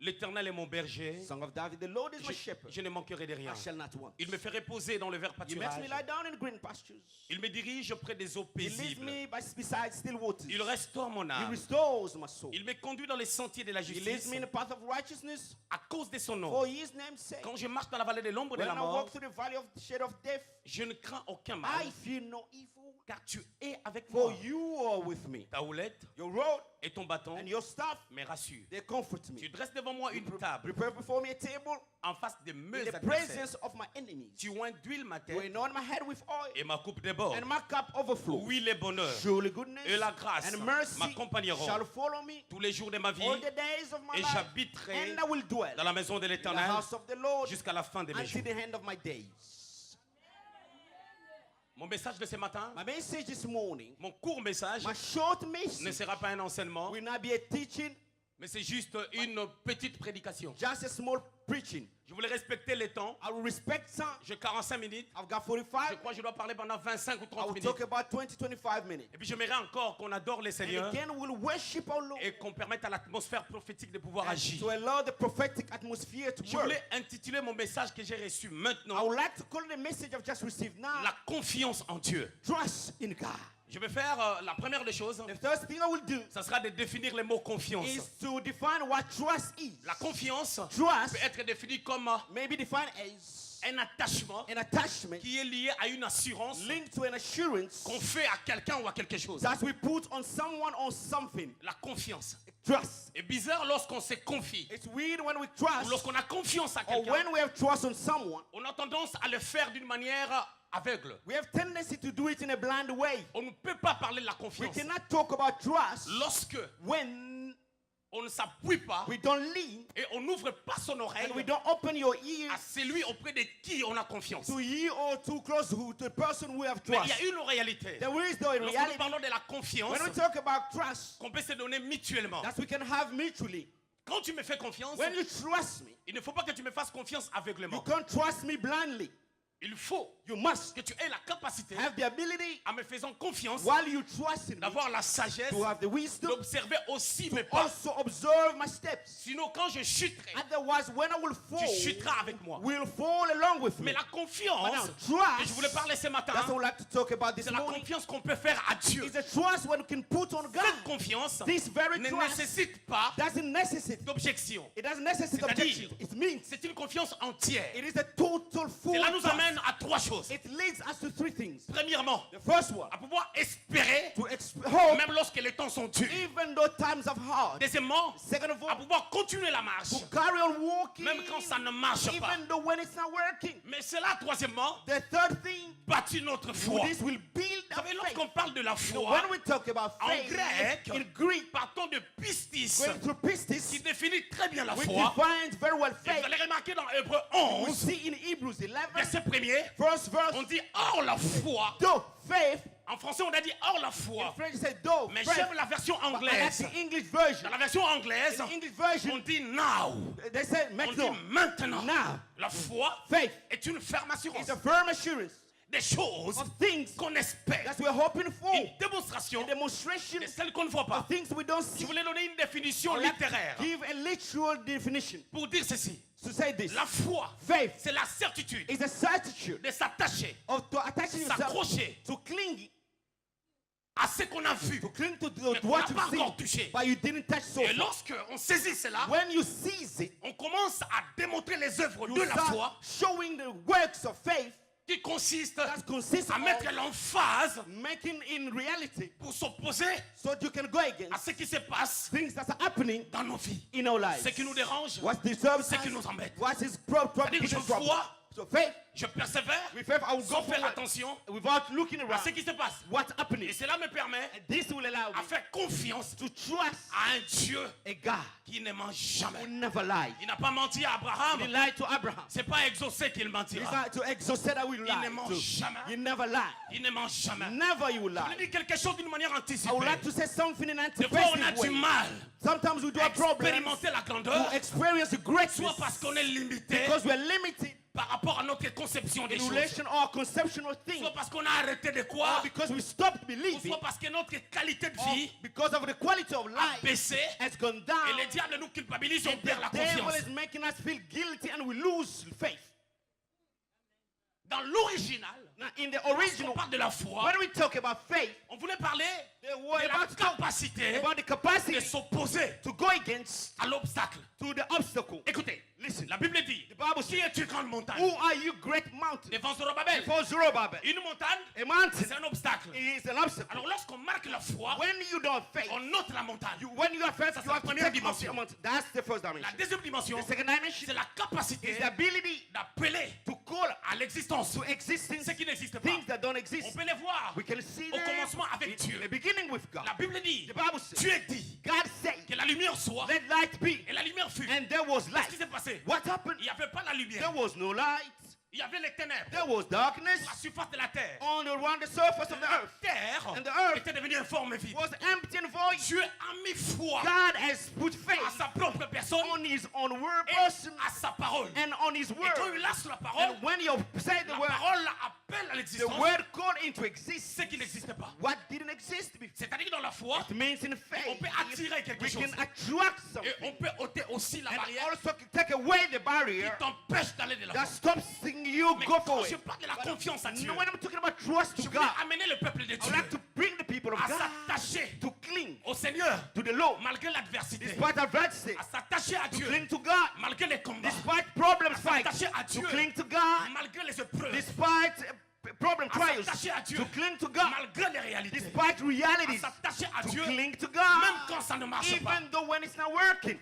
L'Éternel est mon berger. Song of David, the Lord is my shepherd. Je ne manquerai de rien. I shall not want. Il me fait reposer dans le vert He makes me pâturage. lie down in green pastures. Il me dirige près des eaux He leads paisibles. me beside still waters. Il restaure mon He âme. restores my soul. Il me conduit dans les sentiers de la He leads justice. me in the path of righteousness À cause de son nom. for his name's sake. Quand je marche dans la vallée de l'ombre de When la I mort, walk through the valley of the shade of death, je ne crains aucun I mal. fear no evil. Car tu es avec For moi. you are with me. Ta houlette Your rod et ton bâton and your staff, me rassurent. they comfort Tu me. dresses devant moi une table Prepare before me a table en face de mes in the adversaires. presence of my enemies. Tu oins d'huile ma You tête anoint my head with oil, et ma coupe déborde. and my cup overflows. Oui, les bonheurs Surely goodness et la grâce and mercy m'accompagneront shall follow me tous les jours de ma vie all the days of my et life, j'habiterai and I will dwell dans la maison de in the l'Éternel house of the Lord jusqu'à la fin de mes jours. until the end of my days. Mon message de ce matin, My message this morning, mon court message, my short ne message, sera pas un enseignement, will not be a teaching, mais c'est juste une petite prédication. just a small preaching. Je voulais respecter les temps. I will respect time. J'ai 45 minutes. I've got Je 45. crois que je dois parler pendant 25 ou I 30 will minutes. talk about 20-25 minutes. Et puis j'aimerais encore qu'on adore les And Seigneurs again, we'll worship our Lord et qu'on permette à l'atmosphère prophétique de pouvoir and agir. to allow the prophetic atmosphere to Je work. voulais intituler mon message que j'ai reçu I maintenant would like to call the message I've just received now, la confiance en Dieu. trust in God. Je vais faire la première des choses, The first thing I will do ça sera de définir le mot confiance. is to define what trust is. La confiance Trust peut être définie comme may be defined as un attachement an attachment qui est lié à une assurance linked to an assurance qu'on fait à quelqu'un ou à quelque chose. that we put on someone or something. La confiance. Trust. C'est bizarre lorsqu'on se confie It's weird when we ou trust lorsqu'on a confiance à or quelqu'un. when we have trust on someone. On a tendance à le faire d'une manière aveugle. We have tendency to do it in a blind way. On ne peut pas parler de la We confiance cannot talk about trust lorsque when on ne s'appuie pas we don't lean et on n'ouvre pas son oreille and we don't open your ears à celui auprès de qui on a confiance. to you or too close to the person we have Mais il trust. y a une réalité. There is though in Lorsque nous reality, parlons de la confiance when we talk about trust, qu'on peut se donner mutuellement. that we can have mutually. Quand tu me fais confiance, When you trust me, il ne faut pas que tu me fasses confiance you aveuglement. can't trust me blindly. Il faut You must que tu aies la capacité, have the ability, en me faisant confiance, while you trust in me, d'avoir la sagesse to have the wisdom d'observer aussi mes pas. also observe my steps. Sinon, quand je chuterai, Otherwise, when I will tu fall, chuteras avec moi. will fall along with me. Mais la confiance Now, que je voulais trust, parler ce matin, that's what I would like to talk about this c'est la morning, confiance qu'on peut faire à Dieu. is a trust when we can put on Cette God. confiance This very ne trust nécessite pas doesn't necessitate. d'objection. It doesn't necessitate C'est-à-dire, objection. It means c'est une confiance entière. it is a total full Cela nous trust. amène à trois choses. It leads us to three things. Premièrement, The first one, à pouvoir espérer, to hope même lorsque les temps sont durs. even though times are hard. Deuxièmement, Second of à all, pouvoir continuer la marche, to carry on walking même quand ça ne marche pas. even though when it's not working. Mais cela, troisièmement, The third thing, bâtit notre foi. this will build Vous our savez, faith. lorsqu'on parle de la foi, When we talk about en faith, grec, in Greek, partons de pistis, going through pistis, qui définit très bien la we foi. define very well Et vous faith. allez remarquer dans Hébreu We 11, see in Hebrews 11, verset 1er, first verse, on dit or la foi. though faith, En français, on a dit or la in foi. French it says though Mais faith, j'aime la version but I like anglaise. the English version. Dans la version anglaise, In the English version, on dit now. they say On make dit no. maintenant. Now, La foi faith est une ferme assurance is a firm assurance des choses of things qu'on espère. that we're hoping for. Une démonstration A demonstration de celles qu'on ne voit of pas. things we don't Je see. voulais donner une définition I'd like to littéraire give a literal definition pour dire ceci. to say this. La foi, Faith c'est la certitude is a certitude de s'attacher of to attaching yourself, s'accrocher to cling, à ce qu'on a vu. to cling to Mais qu'on what n'a pas you've encore seen, touché. but you didn't touch so Et far. lorsque on saisit cela, When you seize it, on commence à démontrer les œuvres you de la start foi showing the works of faith qui consistent that consists à of mettre l'emphase making in reality, pour s'opposer so that you can go à against ce qui se passe things that are happening dans nos vies. in our lives. Ce qui nous dérange, What disturbs ce qui us, nous embête. what is C'est-à-dire que je trouble. vois, So faith, je persévère with faith, I will go sans faire forward attention without looking à around ce qui se passe. what's happening. Et cela me permet And this will allow à me faire confiance to trust à un Dieu a God qui ne ment who jamais. never lies. Il n'a pas menti à He Abraham. lied to Abraham. C'est pas exaucé qu'il He's mentira. not to exhaust that will Il lie. ne ment to. jamais. You never lie. Il ne ment jamais. Never you will Je voulais lie. dire quelque chose d'une manière I would anticipée. like to say something in an Des fois, on a anticipated du way. mal Sometimes we do à have problems expérimenter la grandeur, to experience the soit greatness parce qu'on est limité because we're limited par rapport à notre conception des in choses. relation to our conception of things. Soit parce qu'on a arrêté de Or croire, because we stopped ou believing. soit parce que notre qualité de Or vie because of the quality of a life baissé has gone et down. le diable nous culpabilise, on And perd la the devil confiance. is making us feel guilty and we lose faith. Dans l'original, Now, in the lorsqu'on original, parle de la foi, when we talk about faith, on voulait parler they were de la about to talk capacité about the de capacity s'opposer to go against à l'obstacle. to the obstacle. Écoutez, Listen, la Bible dit, the Bible qui says, est une grande montagne? who are you, great mountain? Devant Zorobabel. Before Zerubbabel. Une montagne, A mountain c'est un obstacle. is an obstacle. Alors lorsqu'on marque la foi, When you don't have faith, on note la montagne. when you have faith, Ça, you c'est have la to première take up dimension. the mountain. That's the first La dimension. deuxième dimension, The second dimension c'est la capacité is the ability d'appeler to call à l'existence to existence ce qui n'existe pas. things that don't On exist. peut les voir We can see au them commencement avec in Dieu. the beginning with God. La Bible dit, The Bible says, Dieu dit God said, que la lumière soit let light be. et la lumière fut. And there was Qu'est-ce light. qui s'est passé? What happened? Il n'y avait pas la lumière. There was no light. Il y avait les ténèbres. There was darkness La surface de la terre. on around the surface of the La earth. terre And the earth était devenue informe et vide. was empty and void. Dieu a mis foi God has put à faith sa propre personne on his own word et person à sa parole. and on his Et quand word. il lance la parole, And when you say the la word, parole appelle à the l'existence word called into existence ce qui n'existe pas. what didn't exist before. C'est-à-dire que dans la foi, It means in on faith peut attirer quelque we chose. can attract Et on something peut ôter aussi la and barrière also take away the qui barrier t'empêche d'aller de that l'avant. stops you Mais go quand forward. je parle de la confiance à Dieu, No, when I'm talking about trust je to voulais God, amener le peuple de I would Dieu like to bring the people of à God s'attacher to cling au Seigneur to the Lord malgré l'adversité, despite adversity, à s'attacher à to Dieu cling to God malgré les combats, despite problems, à fights, s'attacher à to Dieu cling to God malgré les épreuves, despite problem, à trials, s'attacher à Dieu to cling to God malgré les réalités, despite à realities, s'attacher à to Dieu cling to même God quand ça ne marche pas. even though when it's not working.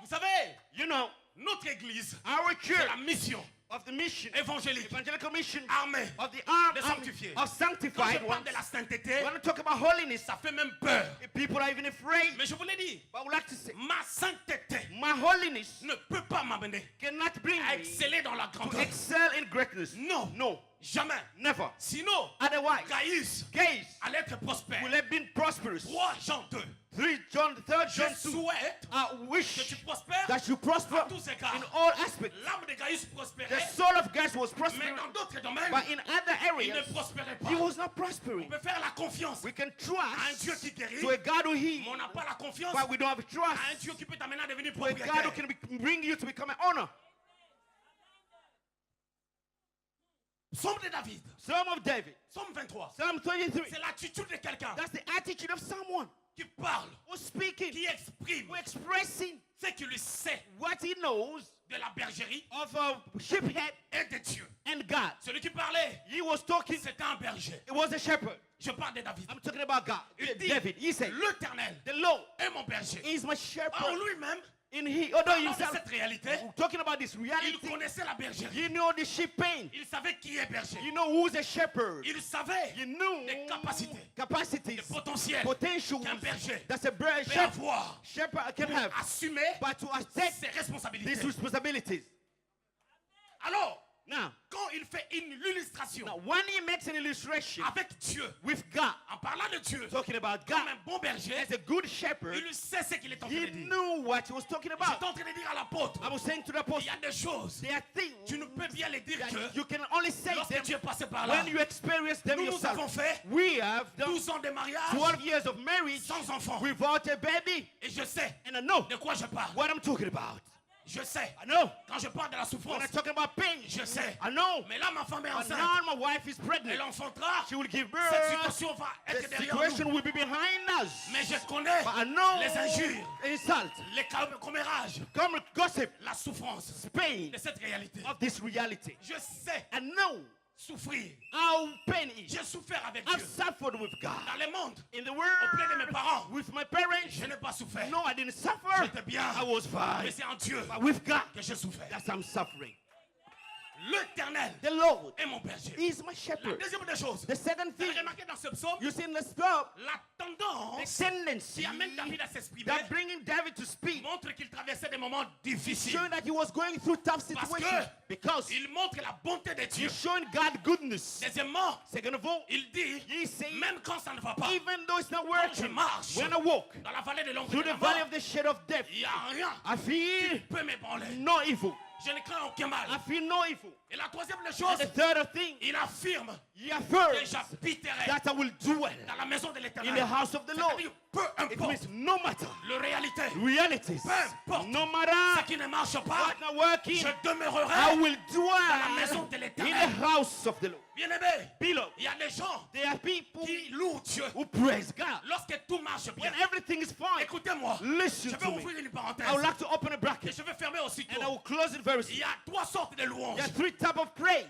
Vous savez, You know, notre église, our c'est la church mission of the mission, évangélique, evangelical mission armée, of the arm des sanctifiés. of Quand je sanctified parle ones. de la sainteté, When we talk about holiness, ça fait même peur. people are even afraid. Mais je vous l'ai dit, But I would like to say, ma sainteté my holiness ne peut pas m'amener cannot bring à me exceller dans la to grandeur. excel in greatness. Non, No, jamais. never. Sinon, Otherwise, Gaius gaze allait être prospère. will have been prosperous. 3 Jean 2. 3 John, 3 Je John 2. souhaite I que wish tu prospères that you prosper à tous égards. in all aspects. L'âme de Gaius The prospérait, soul of God was mais prospering, dans d'autres domaines, but in other il ne areas, prospérait pas. he was not On prospering. peut faire la confiance We can à un Dieu trust qui guérit, to a God who heals, mais on n'a pas la confiance but we don't have à un trust Dieu qui peut t'amener à devenir to a God who propriétaire. can bring you to become an owner. Psaume de David, Psalm of David, Psaume 23. Psalm 23. C'est l'attitude de quelqu'un That's the attitude of someone qui parle, who's speaking, qui exprime who's expressing ce qu'il sait what he knows de la bergerie of a sheephead et de Dieu. and God. Celui qui parlait, He was talking, c'était un berger. it was a shepherd. Je parle de David. I'm talking about God. Il dit, David, he said, l'Éternel the Lord est mon berger. is my Or shepherd. lui-même, In he, although parlant de himself, cette réalité, talking about this il reality, connaissait la bergerie. you know the sheep pain. Il savait qui est berger. You know who's a shepherd. Il savait You know les capacités, the capacities, le potentiel potentials qu'un berger that's a peut shepherd avoir can have, assumer but to take ses responsabilités. these responsibilities. Alors, Now, quand il fait une illustration when he makes an illustration avec Dieu, with God, en parlant de Dieu, talking about comme God un bon berger, as a good shepherd, il sait ce qu'il est en train he de dire. knew what he was talking J'étais about. en train de dire à l'apôtre, I was saying to the il apostle, y a des choses, there are things tu ne peux bien les dire that que you can only say lorsque them tu es passé par là. when you experience them Nous nous avons yourself. fait We have done 12 ans de mariage 12 years of marriage sans enfant. without a baby, Et je sais and I know de quoi je parle. what I'm talking about. Je sais. I know Quand je parle de la when souffrance, I'm talking about pain. je sais. I know. Mais là, ma femme est But enceinte. now my wife is pregnant. Elle enfantera. She will give Cette birth. situation va The être derrière situation nous. will be behind us. Mais je connais But I know les injures, insult, les commérages, come gossip, la souffrance pain de cette réalité. of this reality. Je sais I know souffrir. how pain is. J'ai souffert avec I've Dieu. suffered with God. Dans le monde, In the auprès de mes world, parents, with my parents, je n'ai pas souffert. no, I didn't suffer. J'étais bien. I was fine. Mais c'est en Dieu But with God, que j'ai souffert. that's I'm suffering. L'Éternel The Lord est mon berger. is my La shepherd. deuxième des choses, The second vous avez thing remarqué dans ce psaume, you see in the psalm, la the tendance tendency qui amène David à s'exprimer that bringing David to speak, montre qu'il traversait des moments difficiles. showing that he was going through tough Parce situations because Il montre la bonté de Dieu. he's showing God goodness. Deuxièmement, Second of all, il dit, he says, même quand ça ne va pas, even though it's not quand je working, marche when I walk dans la vallée de l'ombre through de the la valley mort, of the shadow of death, il n'y a rien I qui feel peut m'ébranler. no evil. Je ne crains aucun mal. I feel no evil. Et la troisième des And choses, the third thing, il affirme he que affirms j'habiterai that I will dwell dans la maison de in l'Éternel. the house of the Lord. C'est-à-dire, peu It importe means no matter la réalité, realities, peu importe no ce matter qui ne marche pas, what not working, je I demeurerai. will maison dwell de in l'Éternel. the house of the Lord. Bien-aimé, Beloved, il y a des gens there are people qui louent Dieu who praise God lorsque tout marche bien. when everything is fine. Écoutez-moi, Listen je vais to me. ouvrir une parenthèse I would like to open a et bracket je vais fermer aussitôt. and I will close it very Il soon. y a trois sortes de louanges. There are three types of praise.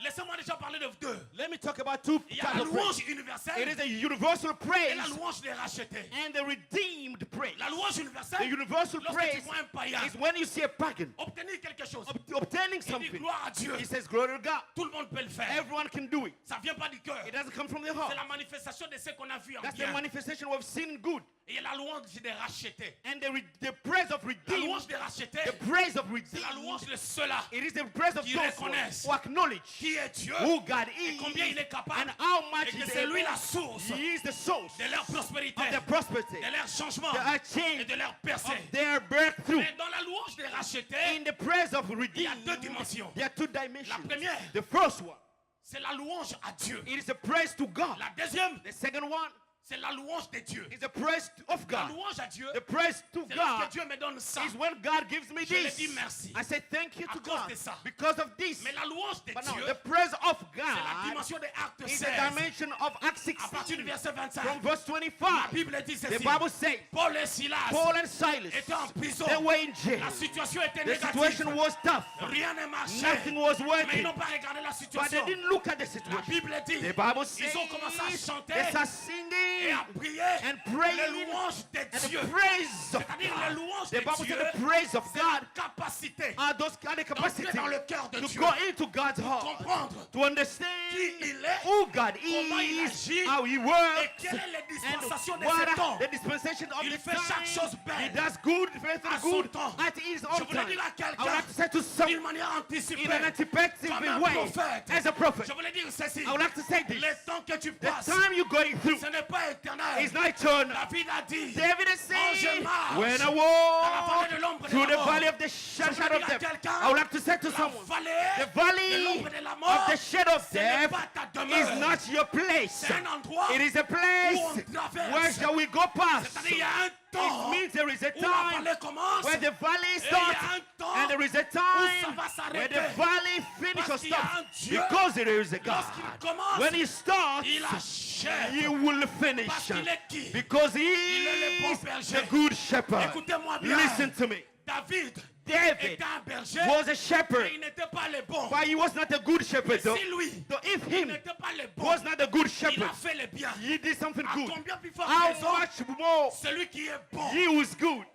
Laissez-moi déjà parler de deux. Let me talk about two Il y a types la of praise. louange It universelle is a universal et praise la louange des rachetés. and the redeemed praise. La louange The universelle, universal lorsque tu praise vois un païen is when you see a pagan obtenir quelque chose, obtaining il dit something. gloire à Dieu. He says, glory to God. Tout le monde peut le faire. Everyone can do it. Ça vient pas du cœur. It doesn't come from the C'est heart. la manifestation de ce qu'on a vu en That's the bien. manifestation we've seen in good. Et la louange des rachetés. And the praise of La redeemed, louange des rachetés, the praise of c'est la redeemed, louange de ceux-là it is the praise of qui those reconnaissent who acknowledge qui est Dieu who God et is combien il est capable and how much et que He c'est lui is. la source He is the source de leur prospérité, of their prosperity, de leur changement their et change, de leur percée. of their breakthrough. Mais dans la louange des rachetés, In the praise of il y a redeemed, deux dimensions. there are two La dimensions. première, The first one, c'est la louange à Dieu. it is a praise to God. La deuxième, The second one c'est la louange de Dieu. is a praise of La God. louange à Dieu, The praise to c'est lorsque God Dieu me donne ça. is when God gives me Je lui this. dis merci. I say thank you À to cause God de ça. because of this. Mais la louange de But now, Dieu, the praise of c'est la God dimension des actes is 16. the dimension of Acts À partir du 16 verset 25, from verse la 25. Bible dit The ceci. Bible says Paul et Silas Paul and Silas, étaient en prison. they were in jail. La situation était The négative. situation was tough. Rien ne marchait. Nothing was Mais ils working. n'ont pas regardé la But they situation. didn't look at the La situation. Bible dit, The Bible says ils ont commencé à chanter they start et singing à prier and les praying louanges de and Dieu. the praise of C'est-à-dire les God. louanges The de Bible Dieu, says the praise of c'est la God capacité are those kind of capacity d'entrer dans le cœur de to Dieu. go into God's heart, Comprendre to understand qui il est, who God comment il is, agit, how He et works, quelle est la and dispensation de what ce are temps. the dispensation of Il the fait chaque chose time. belle He does good, very à son good temps. at His Je own voulais time. dire à I would quelqu'un like to say to d'une someone manière in anticipée, an anticipative comme un way, prophète. as a prophet. Je voulais dire ceci. I would like to say this. Le temps que tu The passes, time you're going through ce n'est pas éternel. is not eternal. David a dit, David is quand je saying, marche when I dans la walk vallée de l'ombre de through la the mort, valley of the shadow dire of à death, quelqu'un, I would like to say to la someone, vallée the de valley l'ombre de la of mort, the shadow of ce n'est death pas ta is demeure. not your place. C'est un endroit It is a où place on traverse. where shall we go past. C'est-à-dire, il y a un temps It means there is a où la time vallée commence where the valley et il y a starts, un temps and there is a ça time va s'arrêter. where the valley finishes or Parce qu'il y a stops. un Dieu, Because there is a God. lorsqu'il commence, When He starts, il achève. He will finish. Parce qu'il est qui? Because He Il est le bon is berger. the good shepherd. Écoutez-moi bien. Listen to me. David David était un berger, was a mais shepherd, il n'était pas le bon. but he was not a good shepherd. Et Though. si lui So if il him n'était pas le bon, was not a good il shepherd, a fait le bien. he did something À good. combien plus fort How raison, much more celui qui est bon. he was good?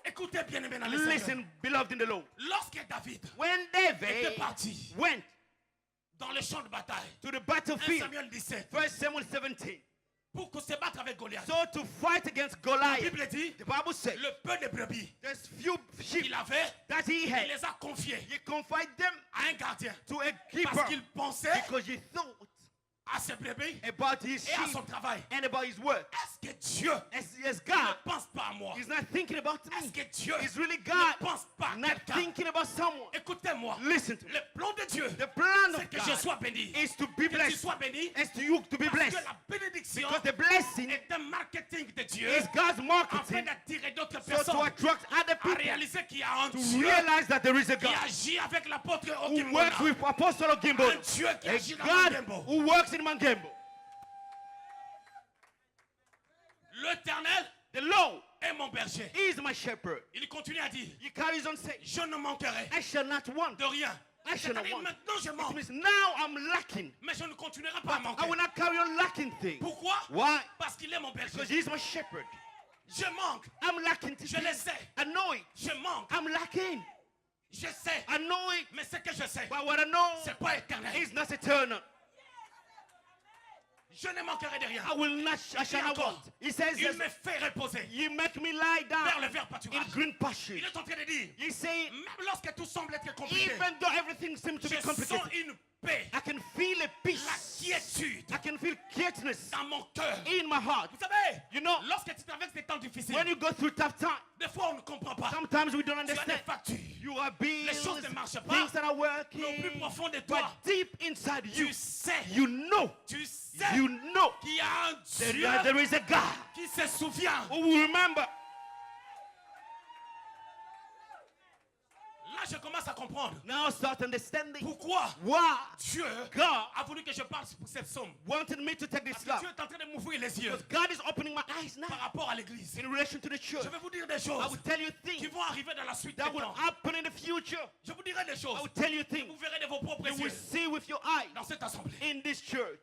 Écoutez bien aimé dans le Seigneur. Listen, beloved in the Lord. Lorsque David When était David parti went dans le champ de bataille, to the 1 battlefield, Samuel 17, 1 Samuel 17, pour se battre avec Goliath, so to fight against la Goliath, Bible dit, the Bible says, le peu de brebis there's few sheep qu'il avait, that he il had. les a confiés He confided them à un gardien. to a keeper Parce qu'il pensait because he thought à ses brebis about his et à sheep son travail. and about his work. Est-ce que Dieu As ne God pense pas à moi? is not thinking about Est-ce me. que Dieu It's really ne God pense pas à not quelqu'un? thinking about someone. Écoutez-moi, Listen to me. le plan de Dieu, The plan c'est of que je God sois béni. is to be Que tu blessed. sois béni Is to you to be parce blessed. que la bénédiction Because the blessing est un marketing de Dieu is God's afin marketing d'attirer d'autres so personnes to attract other à people réaliser qu'il y a un to Dieu realize that there is a qui God agit avec l'apôtre who Okimbona. works with Apostle Ogimbo. Un Dieu qui A agit dans God Mangembo. who works in Mangembo. L'Éternel The Lord est mon berger. is my shepherd. Il continue à dire, He carries on saying, je ne manquerai I shall not want. de rien. I shall not C'est-à-dire want. maintenant je It manque, means now I'm lacking. mais je ne continuerai pas à But manquer. I will not carry on lacking things. Pourquoi? Why? Parce qu'il est mon berger. Because he's my shepherd. Je manque, I'm lacking je today. le sais. I know it. Je manque, I'm lacking. je sais. I know it. Mais ce que je sais, But what I know c'est pas éternel. is not eternal. Je ne manquerai de rien. I will not, I shall not want. He says, Il me fait reposer you make me lie vers down le vert in pâturage. green pastures. Il est en train de dire, He's saying, même lorsque tout semble être compliqué, even though everything seems to je be sens complicated, une paix, I can feel a la peace. quiétude. I can feel quietness. fullness dans mon cœur. in my heart. Vous savez, You know, lorsque tu traverses des temps difficiles, when you go through tough times, des fois on ne comprend pas. sometimes we don't Tu as des understand. factures. You are bills, Les choses ne marchent pas. things that are Mais au plus working, profond de toi, but deep inside you, tu sais you know qu'il y a un Dieu that there is a God qui se souvient. who will remember. Là, je commence à comprendre Now start understanding pourquoi why Dieu God a voulu que je parle pour cette somme. wanted me to take this Parce que love. Dieu est en train de m'ouvrir les yeux Because God is opening my eyes now par rapport à l'église. in relation to the church. Je vais vous dire des I choses will tell you qui things vont arriver dans la suite des that will temps. happen in the future. Je vous dirai des choses. I will tell you Vous things verrez de vos propres you will yeux see with your eyes dans cette assemblée. in this church.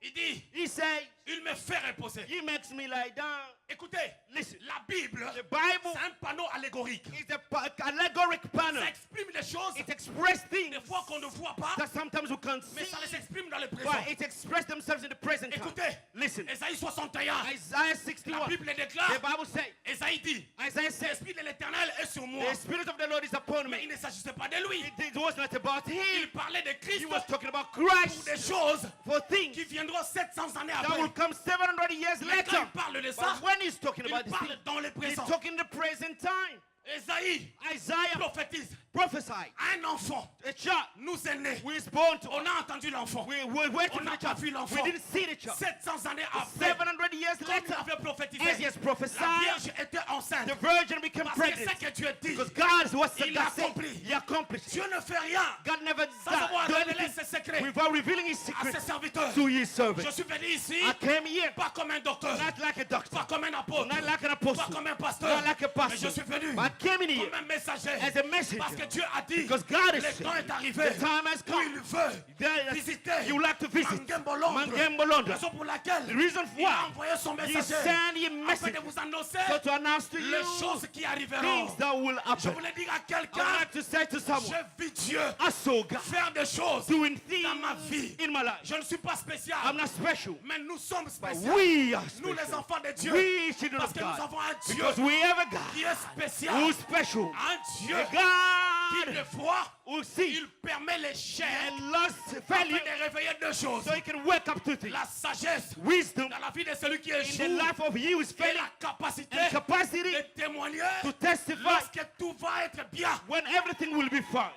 Il dit, He says, il me fait reposer. He makes me lie down. Écoutez, Listen, la Bible, the Bible c'est un panneau allégorique. is a allegoric panel. Ça exprime des choses, It expresses things des fois qu'on ne voit pas, that sometimes we can't mais see, ça les exprime dans le présent. but it expresses themselves in the present time. Écoutez, Listen, Ésaïe 61, Isaiah la 61, Bible the déclare, Bible says, Ésaïe dit, Isaiah says, l'Esprit de l'Éternel est sur moi. the Spirit of the Lord is upon Mais me. il ne s'agissait pas de lui. It was not about Il him. parlait de Christ He was talking about pour Christ des choses for things qui viendront 700 années that après. will come 700 years Mais quand later. il parle de ça, But when he's talking il about this parle thing, dans le he's présent. talking the present time. Ésaïe Isaiah prophétise. prophesied. Un enfant A child nous est né. who is born to On us. a entendu l'enfant. We were waiting On for n'a the pas vu child. l'enfant. We didn't see the child. 700 années après, 700 years comme il later, avait prophétisé, as he has la prophesied, Vierge était enceinte. the virgin became Parce que pregnant. ce que Dieu dit, Because God was Il God said, accomplit. He accomplished. Dieu ne fait rien God never sans avoir do révélé anything ses secrets without revealing His à secret ses serviteurs. to His servant. Je suis venu ici, I came here pas comme un docteur, not like a doctor, pas comme un apôtre, not like an pas apostle, comme un pasteur, not like a mais je pastor, suis venu but I came in here comme un messager. as a messenger. Parce que Dieu a dit, Because God le is temps est arrivé the time has où il come. veut That visiter you like to visit Mangembo Londres. Mangembo Londres. Raison pour laquelle The reason il a why envoyé son He messager sent His afin de message vous annoncer so to announce to les you choses qui arriveront. things that will Je happen. voulais dire à I would quelqu'un, like to say to someone, j'ai vu Dieu I saw God faire des choses doing things dans ma vie. in my life. Je ne suis pas spécial, I'm not special, mais nous sommes but spéciaux. we are Nous les special. enfants de Dieu, We children parce of que nous God. avons un Dieu Because we have a qui God est spécial, who's special. un Dieu A qui God des fois who sees il permet les chaînes and lost afin failure de réveiller deux choses. so He can wake up to things. La sagesse Wisdom dans la vie de celui qui in the échoue life of he who is et failing la capacité and capacity de témoigner to testify lorsque tout va être bien. when everything will be fine.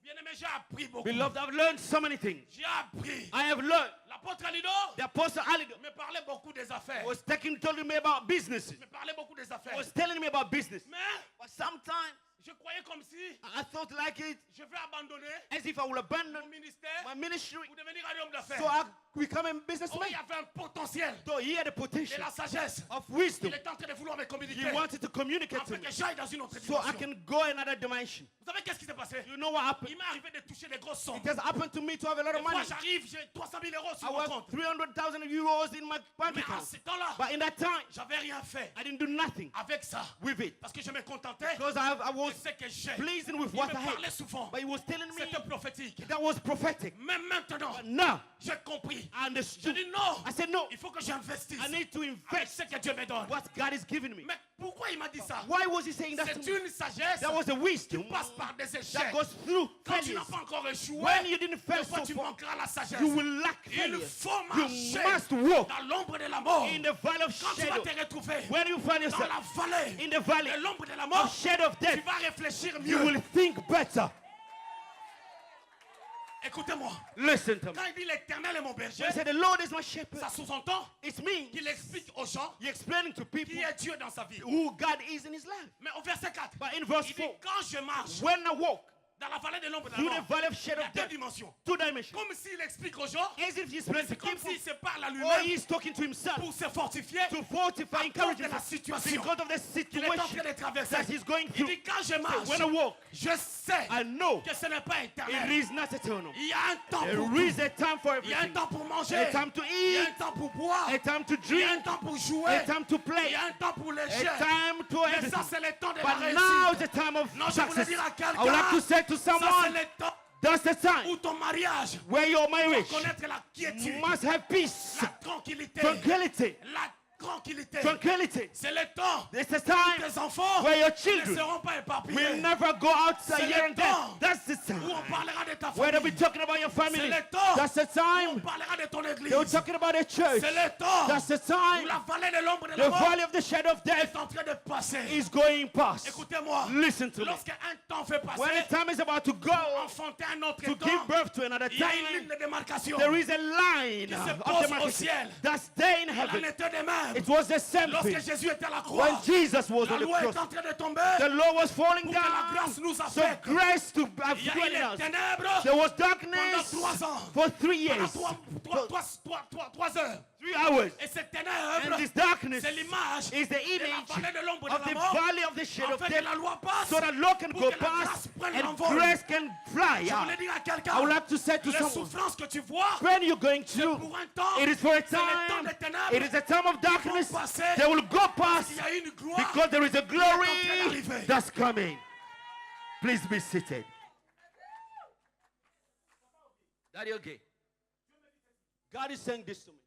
Bien-aimé, j'ai appris beaucoup. Beloved, I've learned so many things. J'ai appris. I have learned. L'apôtre Alido The Apostle Alido me parlait beaucoup des affaires. was telling me about businesses. Me parlait beaucoup des He affaires. was telling me about business. Mais But sometimes je croyais comme si I thought like it je vais abandonner as if I will mon abandon ministère my ministry pour devenir un homme d'affaires. so I become a Oh, businessman. il y avait un potentiel So he had a de potential la sagesse. of wisdom. Il est en train de vouloir me He communiquer wanted to communicate to afin me que j'aille dans une autre so I dimension. can go another dimension. Vous savez qu'est-ce qui s'est passé? You know what happened? Il m'est arrivé de toucher des grosses sommes. It has happened to me to have a lot Des of fois, money. j'arrive, j'ai 300 000 euros I sur mon have compte. 300,000 euros in my bank Mais à account. ce temps-là, But in that time, j'avais rien fait I didn't do nothing avec ça. with it Parce que je me contentais because I de was ce que j'ai. pleasing with Il what me I parlait had. souvent. But he was telling me C'était prophétique. that was prophetic. Même maintenant, But now, j'ai compris. I Je understood. dis non. I said, no, Il faut que j'investisse I need to avec invest ce que Dieu me donne. what God is giving me. Mais pourquoi il m'a dit ça? Why was he saying that to C'est me? une sagesse That was a qui wisdom passe par des that échecs. goes through Quand tu n'as failures. pas encore échoué, When you didn't fail des fois so tu far, manqueras la sagesse. you will lack Il failure. faut You marcher must walk dans l'ombre de la mort. in the valley of Quand tu vas shadow. te retrouver When you find dans yourself la vallée in the valley de l'ombre de la mort, of shadow of tu death, vas réfléchir you mieux. will think better. Écoutez-moi. Listen to me. Quand il dit l'éternel est mon berger, When he said, the Lord is my shepherd, ça sous-entend it means qu'il explique aux gens he explaining to people qui est Dieu dans sa vie. who God is in his life. Mais au verset 4, But in verse il dit 4, quand je marche when I walk dans la vallée de l'ombre de la through the mort, valley of il shadow y a of deux death, dimensions. 2 dimensions. Comme s'il explique aux gens, As if he's explaining c'est to comme people, s'il se parle à or lui-même he's talking to himself pour se fortifier to fortify, à cause encourage de la himself situation because of the qu'il est en train situation de traverser. that he's going Il through. dit quand je So marche, when I walk, je sais I know que ce n'est pas it éternel. is not eternal. Il y a un temps pour There is tout. a time for Il y a un everything. temps pour manger. A time to Il y a eat, un temps pour boire. a time to Il y a un drink, temps pour a jouer. time to Il play, y a un temps pour les a jeux. time to Mais ça, everything. c'est le temps de la But now réussite. the time of Non, je voulais success. dire à I would like to quelqu'un, say to ça, c'est someone, le temps that's the time où ton mariage where your marriage connaître la quiétude, must have peace, la tranquillité, tranquility, la tranquillité. tranquility. C'est le temps It's a où time tes enfants where your ne children seront pas éparpillés. will never go outside C'est here le and there. temps That's the Où on time parlera de ta where they'll be famille. talking about your C'est family. le temps That's the où on time parlera de ton église. they're talking about a church. C'est le temps That's the où time la vallée de l'ombre de the la mort valley of the shadow of death est en train de passer. is going past. Écoutez-moi. Listen to me. Lorsqu'un temps fait When the passer, time is about to go enfanter un autre to temps, give birth to another il y a une time, ligne de démarcation. there is a line Qui se of pose au demarcation. ciel. That's there in La heaven. n'était de même. It was the same Lorsque thing. Jésus était à la croix, When Jesus was la on the loi cross, est en train de tomber. the law was falling Pour que la down. grâce nous So affecte. grace to have Il y a eu dwelling les us. ténèbres There was pendant darkness 3 ans. for 3 Pendant years, 3 heures. 3 hours. Et cette And ténèbre, this darkness c'est l'image is the de la image vallée de l'ombre de of la the mort. valley of the shadow of Afin que death, la loi passe. so that law can Pour go que la grâce past prenne and l'envol. grace can fly Je out. voulais dire à I would quelqu'un, like to say to les someone, souffrances que tu vois, when you're going through, pour un temps, it is for a c'est le temps time, des ténèbres. it is a time of darkness, Ils vont passer. they will go past Il y a une gloire. because there is a en train glory d'arriver. that's coming. Please be seated. Daddy, okay. God is saying this to me.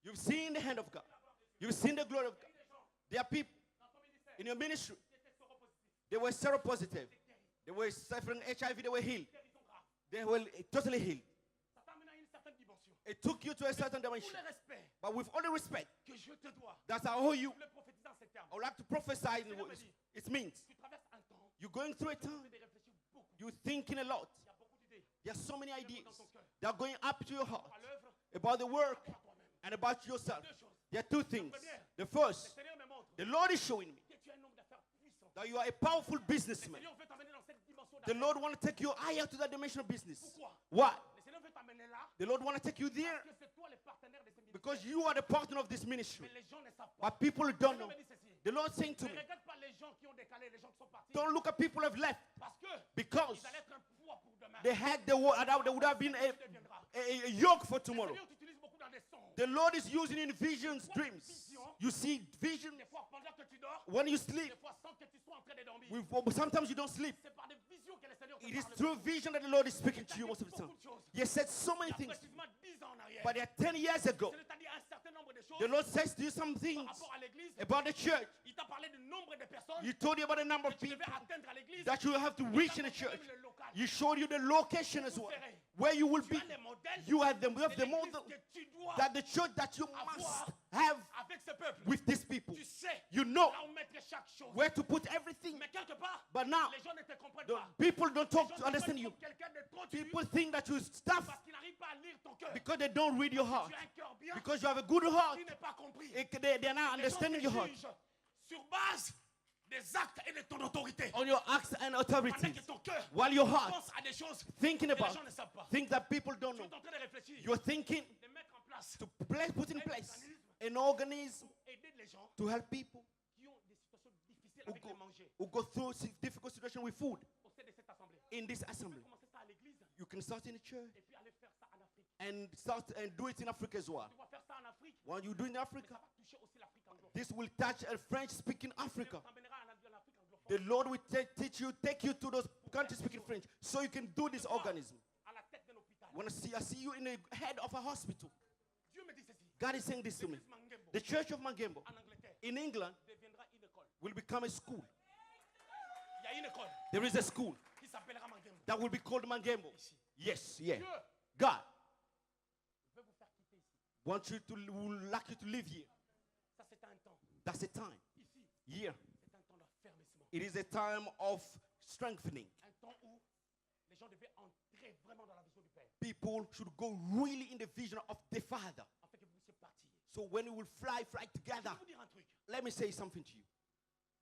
You've seen the hand of God. You've seen the glory of God. There are people in your ministry. They were seropositive. They were suffering HIV. They were healed. They were totally healed. Ça t'amène à une certaine dimension. It took you to a certain Tout dimension. le respect But with all the respect, que je te dois, that's how you. je le prophétise en ces termes. I would like to prophesy in what it means. Tu traverses un temps, You're going through a tu time. fais des réflexions beaucoup. You're thinking a lot. Il y a beaucoup d'idées. There are so many Dans ideas ton cœur. that are going up to your heart À l'œuvre, about the work à toi-même. and about yourself. Deux choses. There are two things. première, The first, Le Seigneur me montre the Lord is showing me que tu es un homme d'affaires puissant. that you are a powerful Le businessman. Seigneur veut t'amener dans cette dimension The d'affaires. Lord want to take you higher to that dimension of business. Pourquoi? Why? Le Seigneur veut t'amener là The Lord want to take you there parce que c'est toi le partenaire de ce ministère. because you are the partner of this ministry. Mais les gens ne savent pas. But people Le don't Seigneur know. me dit ceci. The Lord saying to Ne me, regarde pas les gens qui ont décalé, les gens qui sont partis. don't look at people who have left Parce que because ils allaient être un poids pour demain. they had the word, they would have been Tu deviendras. a yoke for Le tomorrow. Seigneur t'utilise beaucoup dans des songes. The Lord is using in visions, dreams. You see visions Des fois, pendant que tu dors, when you sleep. des fois, sans que tu sois en train de dormir. Sometimes you don't sleep. C'est par des visions que le Seigneur te It is parle. through vision that the Lord is speaking to you most of the time. He has said so many Il y a things, précisément 10 ans en arrière. but 10 years ago, Le Seigneur t'a dit un certain nombre de choses the Lord says to you some par things rapport à l'église. about the church. Il t'a parlé du nombre de personnes He told you about the number que of tu people devais atteindre à l'église. that you have to reach in the church. Même le local. He showed you the location as well, where you will Tu be. as les modèles You have the de model l'église que tu dois that the church that you must avoir have avec ce peuple. with these people. Tu sais You know là où mettre chaque chose. where to put everything. Mais quelque part, But now, les gens ne te comprennent the pas. people don't Les talk gens to te understand prennent you. comme quelqu'un de trop dur People think that you stuff parce qu'ils n'arrivent pas à lire ton cœur. because they don't read your heart. Tu as un cœur bien Because you have a good heart. qui n'est pas compris. They are not Les gens understanding te your heart. jugent sur base des actes et de ton autorité. On your acts and Pendant authorities. que ton cœur While your heart pense à des choses thinking que les about gens ne savent pas. things that people don't Tu know. es en train de réfléchir, You're thinking de mettre en place to put in place an organism pour aider les gens to help people qui ont des situations difficiles who avec go, le manger who go through difficult situations with food au sein de cette assemblée. in this Tu peux assembly. commencer ça à l'église You can start in the church et puis aller faire ça en Afrique. and start and do it in Africa as well. Tu vas faire ça en Afrique, When you do it in mais ça Africa, va toucher aussi l'Afrique anglophone. this will touch a French-speaking Tu Africa. t'emmèneras en Afrique anglophone. The Lord will take you to those countries speaking French, so you can do this organism. À la tête d'un hôpital. When I see you in the head of a hospital, Dieu me dit ceci. God is saying this to me. L'église Mangembo The Church of Mangembo en Angleterre in England deviendra une école. will become a school. Il y a une école There is a school qui s'appellera Mangembo. that will be called Mangembo. Ici. Yes, yeah. Dieu God veut vous faire quitter ici. wants you to, would like you to live here. Ça, c'est un temps. That's a time. Ici, Here. c'est un temps d'affermissement. It is a time of strengthening. Un temps où les gens devaient entrer vraiment dans la vision du Père. People should go really in the vision of the Father. Afin que vous puissiez partir. So when we will fly Je together, vais vous dire un truc. let me say something to you.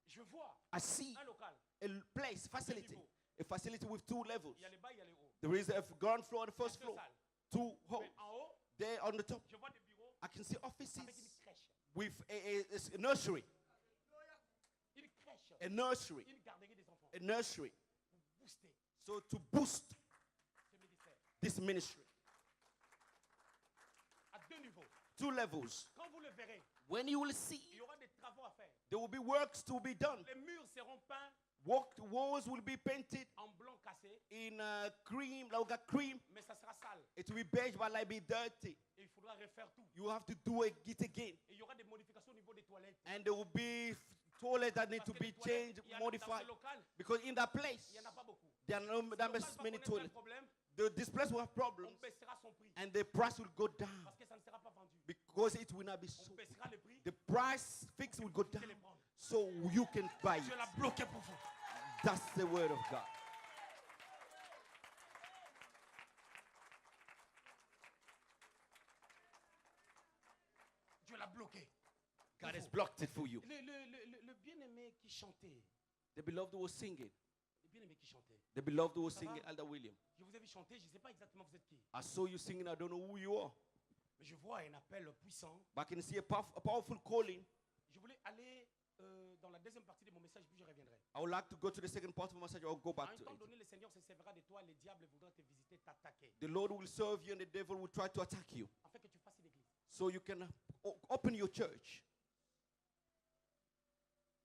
Je vois I see un local. a place, facility, a facility with 2 levels. Il y a les bas, il y a les hauts. There is a ground floor and a first Il y a deux floor. salles. 2 halls. Mais en haut, There on the top, je vois des bureaux I can see offices avec une crèche. with a nursery, Une crèche. a nursery, Une garderie des enfants. a nursery. Pour booster So to boost ce ministère. this ministry, À 2 niveaux. 2 levels. Quand vous le verrez, When you will see, il y aura des travaux à faire. there will be works to be done. Les murs seront peints Walls will be painted en blanc cassé, in cream, like cream. mais ça sera sale. It will be beige, but like be dirty. Et il faudra faudra refaire tout. You have to do it again. Et il y aura des modifications au niveau des toilettes. And there will be toilets that need Parce to que be les toilettes, changed, il y en a dans modified. ce local, Because in that place, il n'y en a pas beaucoup. there are no Ce that local much va many connaître un toilets. problème, This place will have on problems, baissera son prix. and the price will go down Parce que ça ne sera pas vendu. because it will not be On sold. baissera le prix. The price fix will go Vous pouvez down, les prendre. so you can buy it. Dieu l'a bloqué pour vous. That's the word of God. Dieu l'a bloqué. God has blocked it for you. Le bien-aimé qui chantait. The beloved was singing. Le bien-aimé qui chantait. The beloved was singing, Elder William. Je vous ai vu chanter, je ne sais pas exactement vous êtes qui. I saw you singing, I don't know who you are. Mais je vois un appel puissant. But I can see a powerful calling. Je voulais aller dans la deuxième partie de mon message, puis je reviendrai. I would like to go to the second part of my message. I'll go À back un to temps it. donné, le Seigneur se servira de toi, les diables voudront te visiter, t'attaquer. The Lord will serve you and the devil will try to attack you. Afin que tu fasses une église. So you can open your church.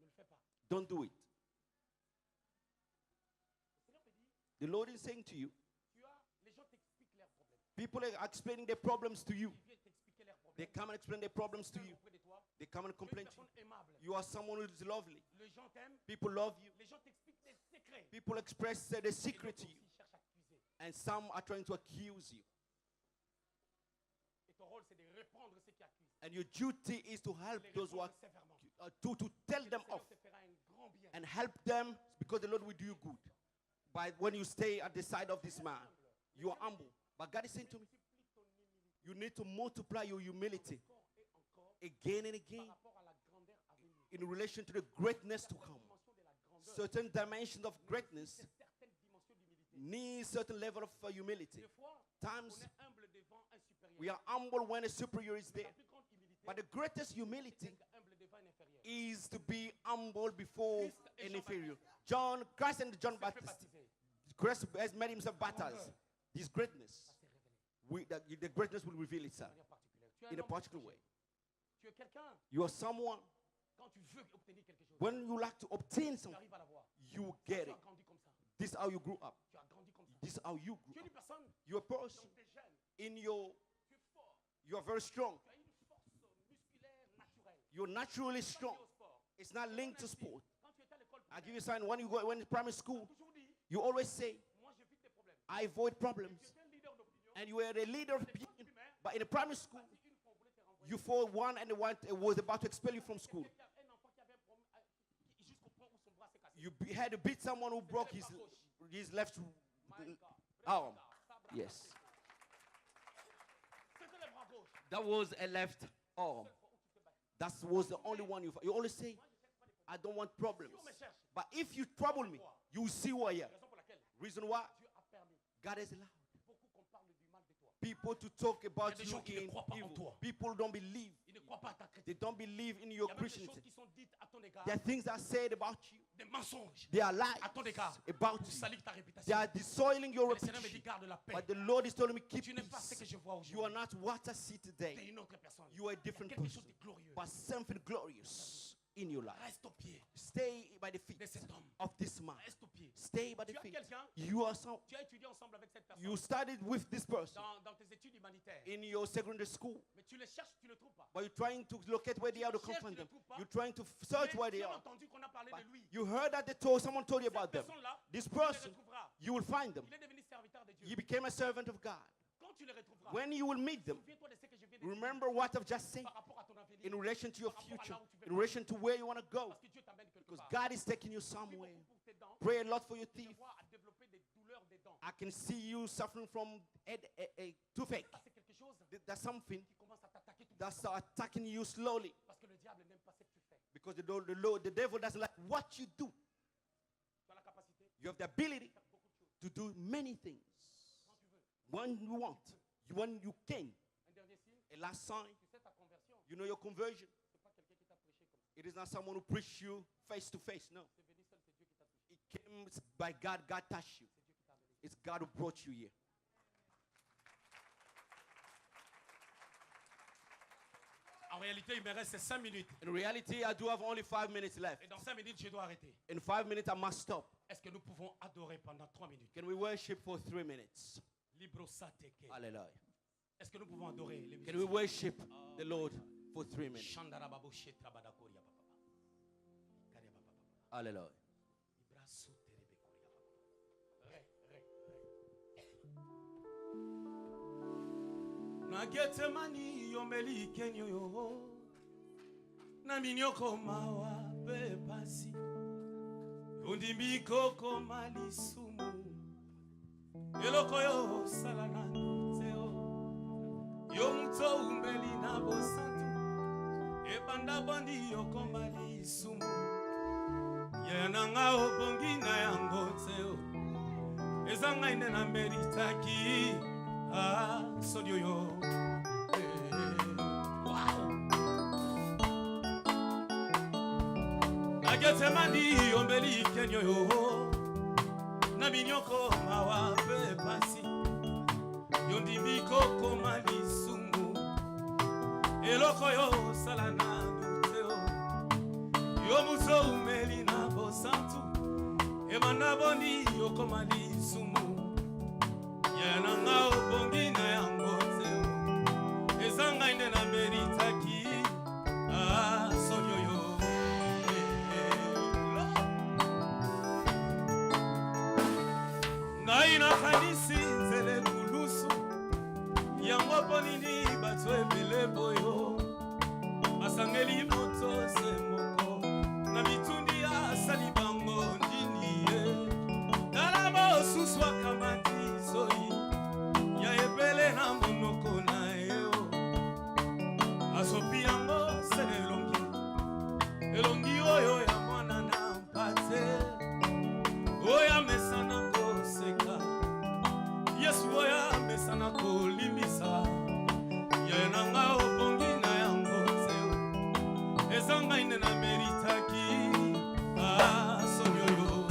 Ne le fais pas. Don't do it. Le Seigneur te dit, The Lord is saying to you, les gens t'expliquent leurs problèmes. people are explaining their problems to you. Ils viennent t'expliquer leurs They problèmes. come and explain their problems to Ils viennent you. auprès de toi. They come and Tu es une complain to you. personne aimable. You are someone who is lovely. Les gens t'aiment. People love you. Les gens t'expliquent tes secrets. People express the Et secret d'autres to you. aussi cherchent à accuser. And some are trying to accuse you. Et ton rôle, c'est de répondre ceux qui accusent. And your duty is to help Les those who are, répondre sévèrement. to tell Et them le Seigneur off te fera un grand bien. and help them because the Lord will do you good. By when you stay at the side of this man, you are humble. But God is saying to me, Multiplie ton humilité you need to multiply your humility encore et encore again and par again rapport à la grandeur à venir. in relation to the greatness to come. Dimension de la grandeur. Certain dimensions of greatness C'est certaines dimensions d'humilité. need certain level of humility. Des fois, Times on est humble devant un supérieur. we are humble when a superior is Mais there. la plus grande humilité, But the greatest c'est humility d'être humble devant un inférieur. is to be humble before Christ et an Jean inferior. Baptiste. Christ and John s'est fait Baptist. baptiser. Christ has made himself battles. This greatness, Ça s'est révélé the greatness will reveal de itself manière particulière. Tu es in un a homme particular privilégié. way. Tu es quelqu'un, You are someone, quand tu veux obtenir quelque chose, when you like to obtain tu something, arrives à l'avoir. you Tu get as it. grandi comme ça. This is how you grew up. Tu as grandi comme ça. This is how you Tu grew es une up. personne, You're a person donc tu es jeune, in your, tu es fort, you are very strong. tu as une force musculaire naturelle. You're naturally Pas strong. liée au sport. It's not linked to Même si, sport. Quand tu étais à l'école I give primaire, you a sign when you go when in primary tu as school, toujours dit, you always say, moi j'évite tes problèmes. I avoid problems. Tu étais un leader d'opinion. And you were the leader of À l'école opinion. primaire, But in the primary school, si une fois on voulait te renvoyer, you fought one and the one was about to expel you from school. quelqu'un, un enfant qui avait un problème, jusqu'au point où son bras s'est cassé. You had to beat someone who broke his left My God. arm. Sa bras Yes. cassé. C'était le bras gauche. That was a left arm. Seule fois où tu t'es battu. That was the only one you always say, Moi, je cherche pas des problèmes. I don't want problems. Si on me cherche, But if you trouble me, you will see who I am. raison pour laquelle Reason why? Dieu a permis God has allowed beaucoup qu'on parle du mal de toi. people to talk about Il y a des you gens qui ne in croient pas en evil. toi. People don't believe. Ils ne croient pas à ta They chrétienté. don't believe in Il your y a même des choses Christianity. qui sont dites à ton égard, There are things that are said about you. des mensonges They are lies à ton égard, about pour you. salir ta They réputation. are destroying your Mais le Seigneur me dit reputation. garde la paix. But the Lord is telling me keep Tu n'es pas ce que peace. je vois You are aujourd'hui. not what I see Tu es today. une autre personne. You are a Il y a different quelque chose person. de glorieux. But something glorious in your life. Reste au pied Stay by the feet de cet homme. of this man. Reste au pied. Stay by Tu the as feet. quelqu'un, You are some. tu as étudié ensemble avec cette personne You studied with this person dans tes études humanitaires. in your secondary school, Mais tu le cherches, tu ne le trouves pas. but you're trying to locate where they are to Cherche, confront tu ne them. trouves pas. You're trying to search Mais where tu they as are. entendu qu'on a parlé But de lui. you heard that someone told you Cette about them. personne-là, This tu le person, retrouveras. you will find them. Il est devenu serviteur de Dieu. You became a servant of God. Quand tu le retrouveras, When you will meet them, souviens-toi de ce que je viens de dire remember what I've just said par rapport à ton avenir. in relation to your Par rapport à future, là où tu veux in relation to where you want to go. Parce que Dieu t'amène quelque Because part. God is taking you Prie somewhere. beaucoup pour tes dents. Pray a lot for your Je te teeth. vois à développer des douleurs des dents. I can see you suffering from a toothache. Ça, c'est quelque chose That's something qui commence à t'attaquer tout that's attacking you slowly. parce que le diable n'aime pas ce que tu fais. Because the devil doesn't like what you do. Tu as la capacité de You have the ability faire beaucoup de choses to do many things. quand tu veux. When you want, when you can. Un dernier signe, A last sign, tu sais ta conversion, you know your conversion. c'est pas quelqu'un qui t'a prêché comme ça. It is not someone who preached you face to face. No. C'est venu seul, c'est Dieu qui t'a touché. It came by God. God touched you. C'est Dieu qui t'a amené. It's God who brought you here. En réalité, il me reste 5 minutes. In reality, I do have only 5 minutes left. Et dans 5 minutes, je dois arrêter. In 5 minutes, I must stop. Est-ce que nous pouvons adorer pendant 3 minutes? Can we worship for 3 minutes? Libro sateke. Hallelujah. Est-ce que nous pouvons adorer les Can we worship the Lord for 3 minutes? Hallelujah. Na Getsemani yombeli kenyo yo na minyoko mawa pepasi yondimbi koko malisumu eloko yo salana zeo yo muto umbeli na bosantu ebanda bandi yoko malisumu yananga obongi na yango zeo ezanga ine na meritaki sodio yo. Wow. Na Getsemani yombeli kenyo yo na minyoko mawa pepasi yondimbi koko malisumu eloko yo salana duteo yo muso umeli na bosantu emana bondi yoko malisumu yananga obongi na yango zeo ezanga ine na meritaki sodio yo. Ngai na kanisi nzele kulusu yango ponini bato ebele boyo basangeli moto se moko na mitundi asali bango ndini ye tala mosusu akamati soyi ya ebele na monoko na yo asopi yango sele elongi oyo ya mwana na mpate oya mesana koseka Yesu oya mesana kolimisa ya nanga obongi na yango zeo ezanga ine na meritaki sodio yo.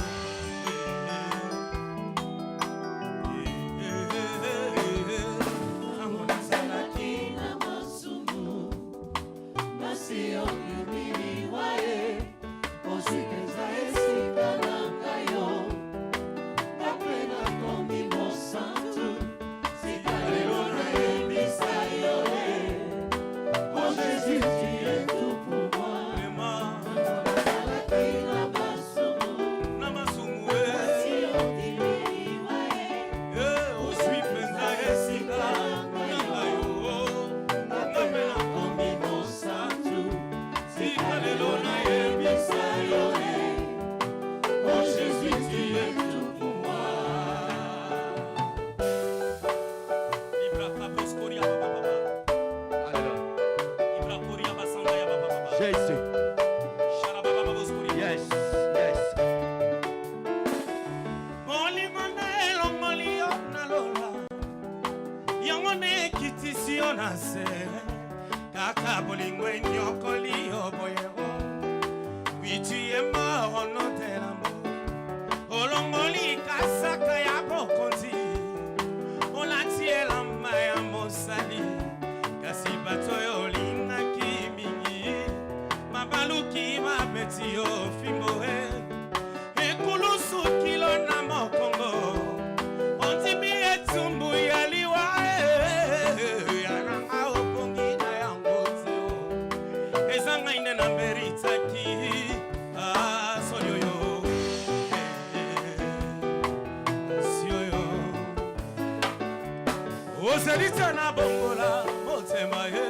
Oselita na bongola motema ye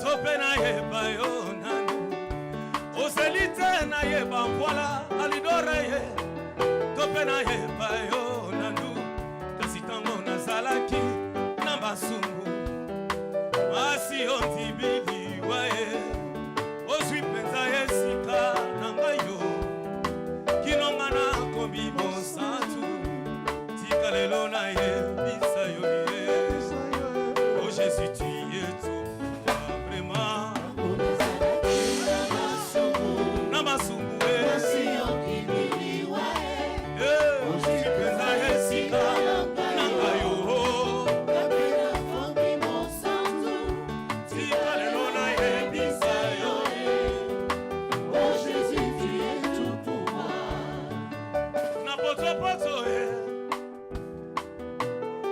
tope na ye bayo nanu Oselita na ye bambola alidore ye tope na ye bayo nanu kasi tango na salaki na basumbu masi ontibili wae oswi penza ye sika na ngayo kinonga na kombi bonsantu tika lelo na ye bisayo. Jésus, tu es tout, vraiment.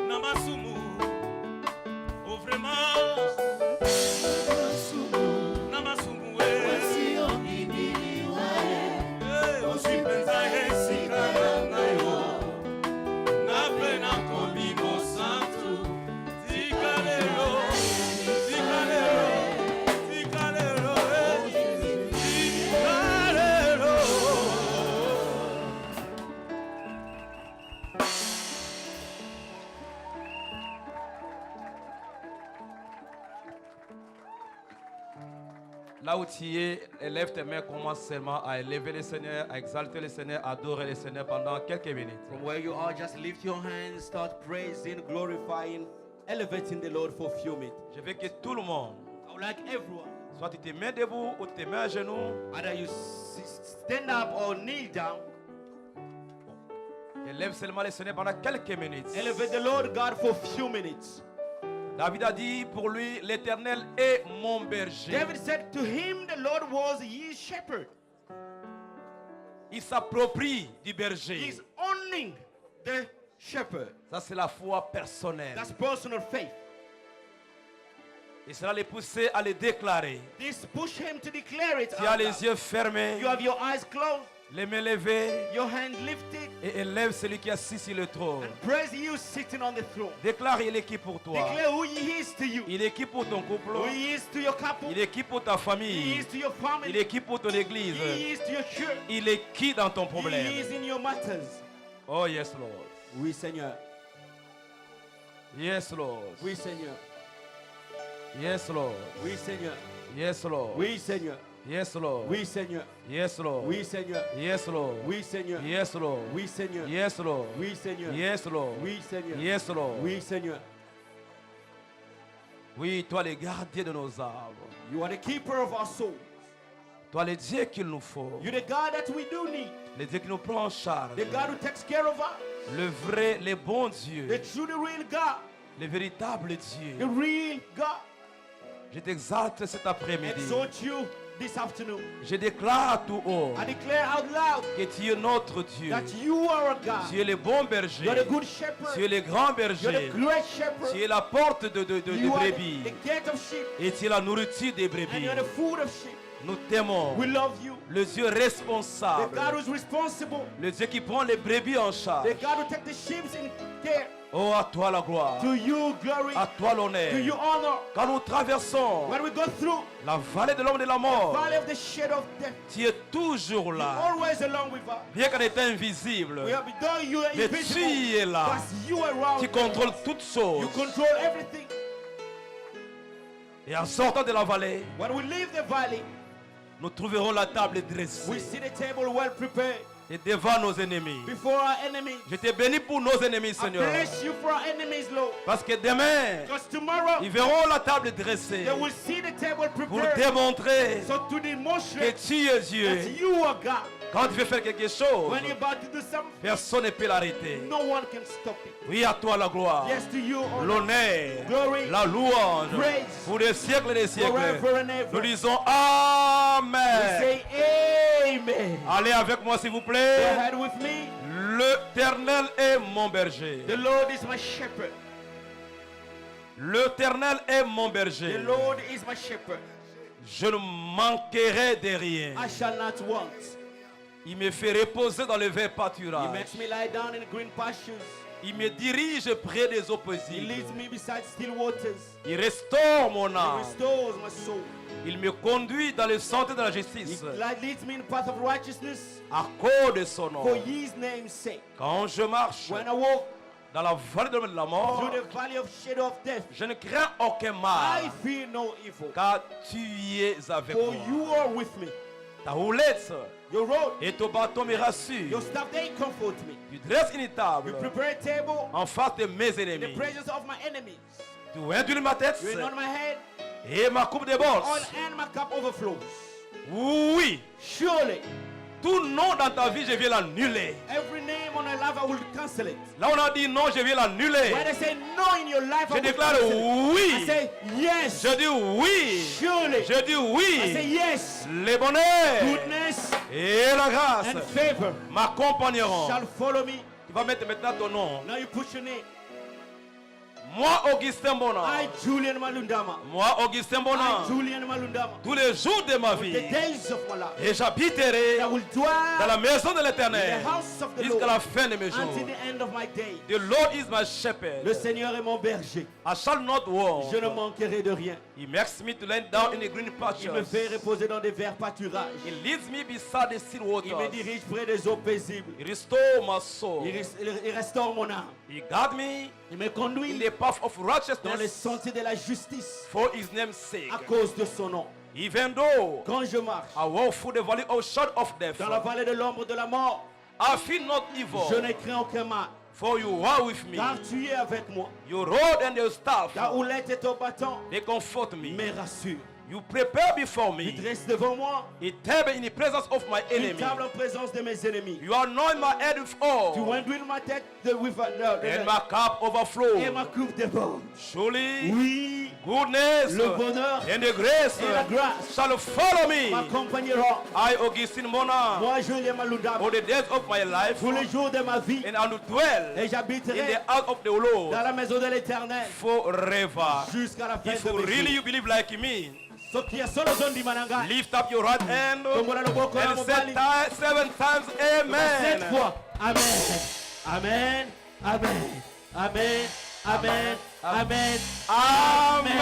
Namasumu, Là où tu es, élève tes mains, commence seulement à élever le Seigneur, à exalter le Seigneur, à adorer le Seigneur pendant quelques minutes. From where you are, just lift your hands, start praising, glorifying, elevating the Lord for a few minutes. Je veux que tout le monde, I would like everyone, soit tu te mets debout ou tu te mets à genoux, either you stand up or kneel down, élève seulement le Seigneur pendant quelques minutes. elevate the Lord God for a few minutes. David a dit pour lui, l'Éternel est mon berger. David said to him, the Lord was his shepherd. Il s'approprie du berger. He's owning the shepherd. Ça, c'est la foi personnelle. That's personal faith. Et cela les poussait à le déclarer. This push him to declare it. Tu as out les loud. yeux fermés, You have your eyes closed, les mains levées, your hand lifted, et élève celui qui est assis sur le trône. and praise you sitting on the throne. Déclare, il est qui pour toi? Declare who he is to you, Il est qui pour ton couple? who he is to your couple, Il est qui pour ta he famille? is to your Il family, est qui pour ton église? he is to your church, Il est qui dans ton he problème? is in your matters. Oh yes, Lord. Oui, Seigneur. Yes, Lord. Oui, Seigneur. Yes, Lord. Oui, Seigneur. Yes, Lord. Oui, Seigneur. Yes, Lord. Oui, Seigneur. Yes, Lord. Oui, Seigneur. Yes, Lord. Oui, Seigneur. Yes, Lord. Oui, Seigneur. Yes, Lord. Oui, Seigneur. Yes, Lord. Oui, Seigneur. Yes, Lord. Oui, Seigneur. Oui, toi, le gardien de nos âmes. You are the keeper of our souls. Toi, le Dieu qu'il nous faut. You're the God that we do need. Le Dieu qui nous prend en charge. The God who takes care of us. Le vrai, le bon The Dieu. true, the real God. Le véritable The Dieu. real God. Je t'exalte cet après-midi. Exalt you this afternoon. Je déclare tout haut I declare out loud que tu es notre Dieu. that you are a God. Tu es le bon berger. You're the good Tu shepherd. es le grand You're berger. the great shepherd. Tu es la porte de You are brebis. the gate of sheep. Et tu es la nourriture des And brebis. you're the food of sheep. Nous t'aimons. We love you. Le Dieu The responsable. God who's responsible. Le Dieu qui prend les brebis en charge. The God who takes the sheep in care. Oh, à toi la gloire. To you glory. À toi l'honneur. To you honor. Quand nous traversons When we go through la vallée de l'homme de la mort, valley of the shadow of death, tu es toujours you're là. always along with us. Bien qu'elle était invisible, We have though you are mais tu invisible, es là. but you are around. Tu contrôles toutes choses. You control everything. Et en sortant de la vallée, When we leave the valley, nous trouverons la table we dressée see the table well prepared et devant nos ennemis. before our enemies. Je te bénis pour nos ennemis, I Seigneur. bless you for our enemies, Lord. Parce que demain, Because tomorrow ils verront la table dressée they will see the table pour prepared. démontrer So to que demonstrate tu es Dieu. that you are God. Quand tu veux faire quelque chose, When you're about to do something, personne ne peut l'arrêter. no one can stop it. Oui, à toi la gloire, Yes, to you, honor, l'honneur, glory, la louange, praise, pour les siècles et des siècles. forever and ever. Nous disons We Amen. say Amen. Allez avec moi s'il vous Go plaît. ahead with me. L'Éternel est mon berger. The Lord is my shepherd. L'Éternel est mon The berger. Lord is my shepherd. Je ne manquerai de rien. I shall not want. Il me fait reposer dans le vert He pâturage. makes me lie down in green pastures. Il me dirige près des eaux He paisibles. leads me beside still waters. Il restaure mon He âme. restores my soul. Il me conduit dans le centre de la He justice leads me in the path of righteousness à cause de son nom. for his name's sake. Quand je marche When I walk dans la vallée de la mort, through the valley of shadow of death, je ne crains aucun I mal, fear no evil. car tu es avec For moi. you are with me. Ta houlette Your rod, et ton bâton me rassurent. your staff, they comfort me. Tu dresses une table You prepare a table en face de mes in the ennemis. presence of my enemies. Tu induis ma tête You anoint my head, et ma coupe déborde. all and my cup overflows. Oui, Surely, tout nom dans ta vie, je vais l'annuler. every name on your life, I will cancel it. Là, on a dit non, je vais l'annuler. When I say no in your life, I Je will déclare cancel it. I oui. say yes. Je dis oui. Surely, Je dis I say oui. yes. Le bonheur Goodness et la grâce and favor m'accompagneront. shall follow me. Tu vas mettre maintenant ton nom. Now you put your name. Moi, Augustin Bona. I, Julian Malundama. Moi, Augustin I, Bona. Julian Malundama. Tous les jours de ma The vie. days of my life, Et j'habiterai I will dans dwell la maison de in l'Éternel the house of the jusqu'à Lord la fin de mes jours. until the end of my day. The Lord is my shepherd. Le Seigneur est mon berger. I shall not want. Je ne manquerai de rien. He makes me to lie down in the green Il me pastures. fait reposer dans des verts pâturages. He leads me beside the still waters. Il me dirige près des eaux paisibles. He restores my soul. Il restaure mon âme. He guide me Il me in conduit the path of dans les righteousness sentiers de la justice for his name's sake. à cause de son nom. Even though quand je marche I walk through the valley of shadow of death, dans la vallée de l'ombre de la mort, I fear not je evil, ne crains aucun mal, for you are with me. car tu es avec moi. Your rod and your staff, Ta houlette et ton bâton they comfort me. me rassurent. You prepare before Tu me dresses devant moi a table in the presence of my une enemy. table en présence de mes ennemis. You anoint my head with Tu oil, induis ma tête and my cup et overflows. ma coupe déborde. Surely, Oui, goodness le bonheur and the grace et la grâce shall follow me. m'accompagneront. I, Augustine Mona, Moi, Julien Malunda, all the days of my life, tous les jours de ma vie, and I will dwell et in j'habiterai the house of the Lord dans la maison de l'Éternel forever. jusqu'à la fin If de you mes really jours. you believe like me, Ce qui est solo zone di mananga. lift up your right hand Tombola le boko na and say mobali. 7 times Cette amen. fois. Amen. Amen. Amen. Amen. Amen. Amen. Amen.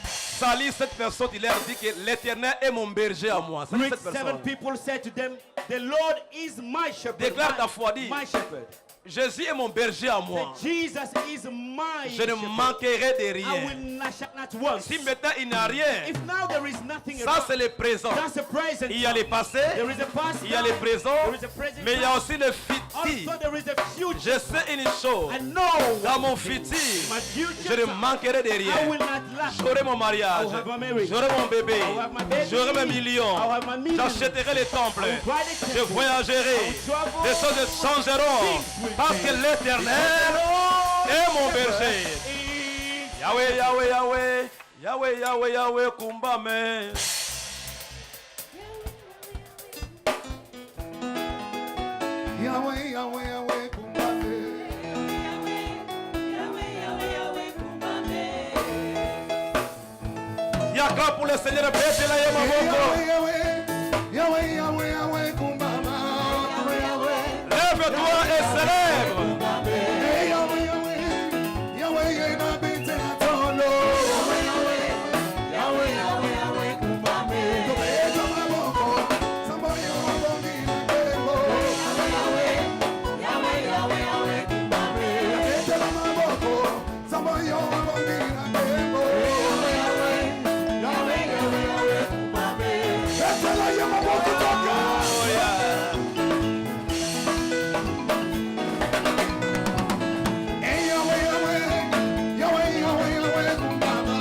Salut cette personne, il leur dit que l'Éternel est mon berger à moi. Salut Greek cette 7 personne. people said to them, the Lord is my shepherd. Déclare ta foi, dis. My shepherd. Jésus est mon berger à moi. Say, Jesus is my Je ne shepherd. manquerai de I rien. will not, shall not want. Si maintenant il n'y a rien, If now there is nothing ça around, c'est le présent. that's a present. Il y a le passé, There is a past. il y a le présent, There is a present. mais il y a aussi le futur. Also there is a future. Je sais une chose, I know dans what mon to do. futur, My je ne future. manquerai de I rien. will not lack. J'aurai mon mariage, I'll have my marriage. j'aurai mon bébé, I'll have my baby. j'aurai mes millions, I'll have my millions. j'achèterai les temples, I'll buy the je temple. voyagerai, I'll travel. les choses changeront, parce que l'Éternel est mon berger. Yahweh, Yahweh, Yahweh, Yahweh, Yahweh, Yahweh, Kumbame. Yahweh, Yahweh, Yahweh, kumbate. Yaka pour le Seigneur, baissez la yema boko. Yahweh, Yahweh, Yahweh, Yahweh, Yahweh, kumbama. Yahweh, Yahweh. Lève-toi et célèbre. Hey, Yahweh, Yahweh, Yahweh, Yahweh, binte na tolo. Tobeta maboko, somebody wabongi na tembo. Tobeta maboko, somebody wabongi na tembo. Tobeta la yama boko toka. Oh, yeah. Hey, Yahweh, Yahweh, Yahweh, Yahweh, Yahweh, kumbama.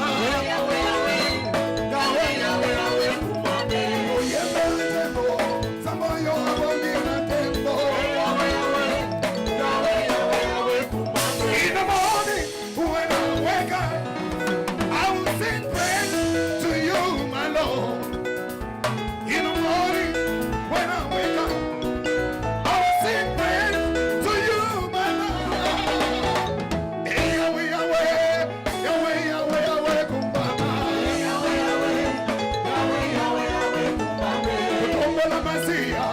In the morning, when I wake up, I will sing praise to you, my Lord. In the morning, when I wake up, I will sing praise to you, my Lord. Hey, Yahweh, Yahweh, Yahweh, Yahweh, Yahweh, kumbama. Kutombo la masia,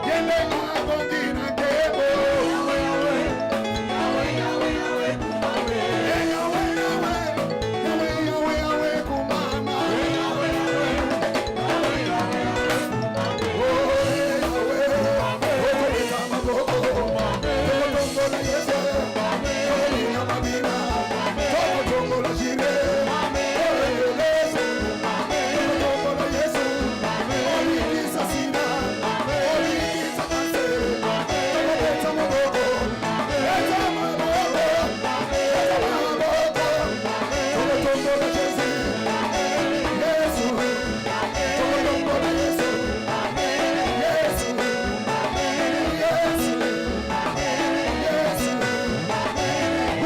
yende mabongina kebo. Hey, Yahweh, Yahweh, Yahweh, Yahweh, Yahweh, kumbama. Oh, hey, Yahweh, otobeta maboko. Tokotongo la yese, tokolia mabina. Tokotongo la shire, tokoeleze. Tokotongo la yese, olikisa sina, olikisa kase. Tokobeta maboko, eta maboko, eta maboko. Tokotongo la yese, Yesu. Tokotongo la yese, Yesu. Yesu. Yesu.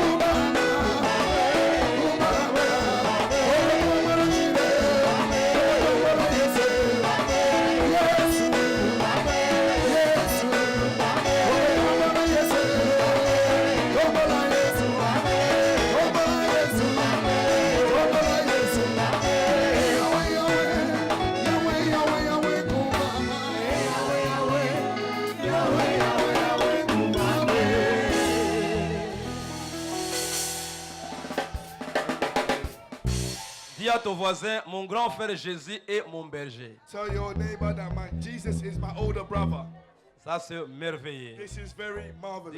Ubana, ubana. Tokotongo la shire, tokotongo la yese, Yesu. Yesu. Tokotongo la yese, tokotongo la Yesu. Tokotongo la Yesu. Tokotongo la Yesu. Yahweh, Yahweh, Yahweh, Yahweh, Yahweh, kumbama. Yahweh, Yahweh, Yahweh, Yahweh, Yahweh, kumbama. Dis à ton voisin, mon grand frère Jésus est mon berger. Tell your neighbor that Jesus is my older brother. Ça c'est merveilleux. This is very marvelous.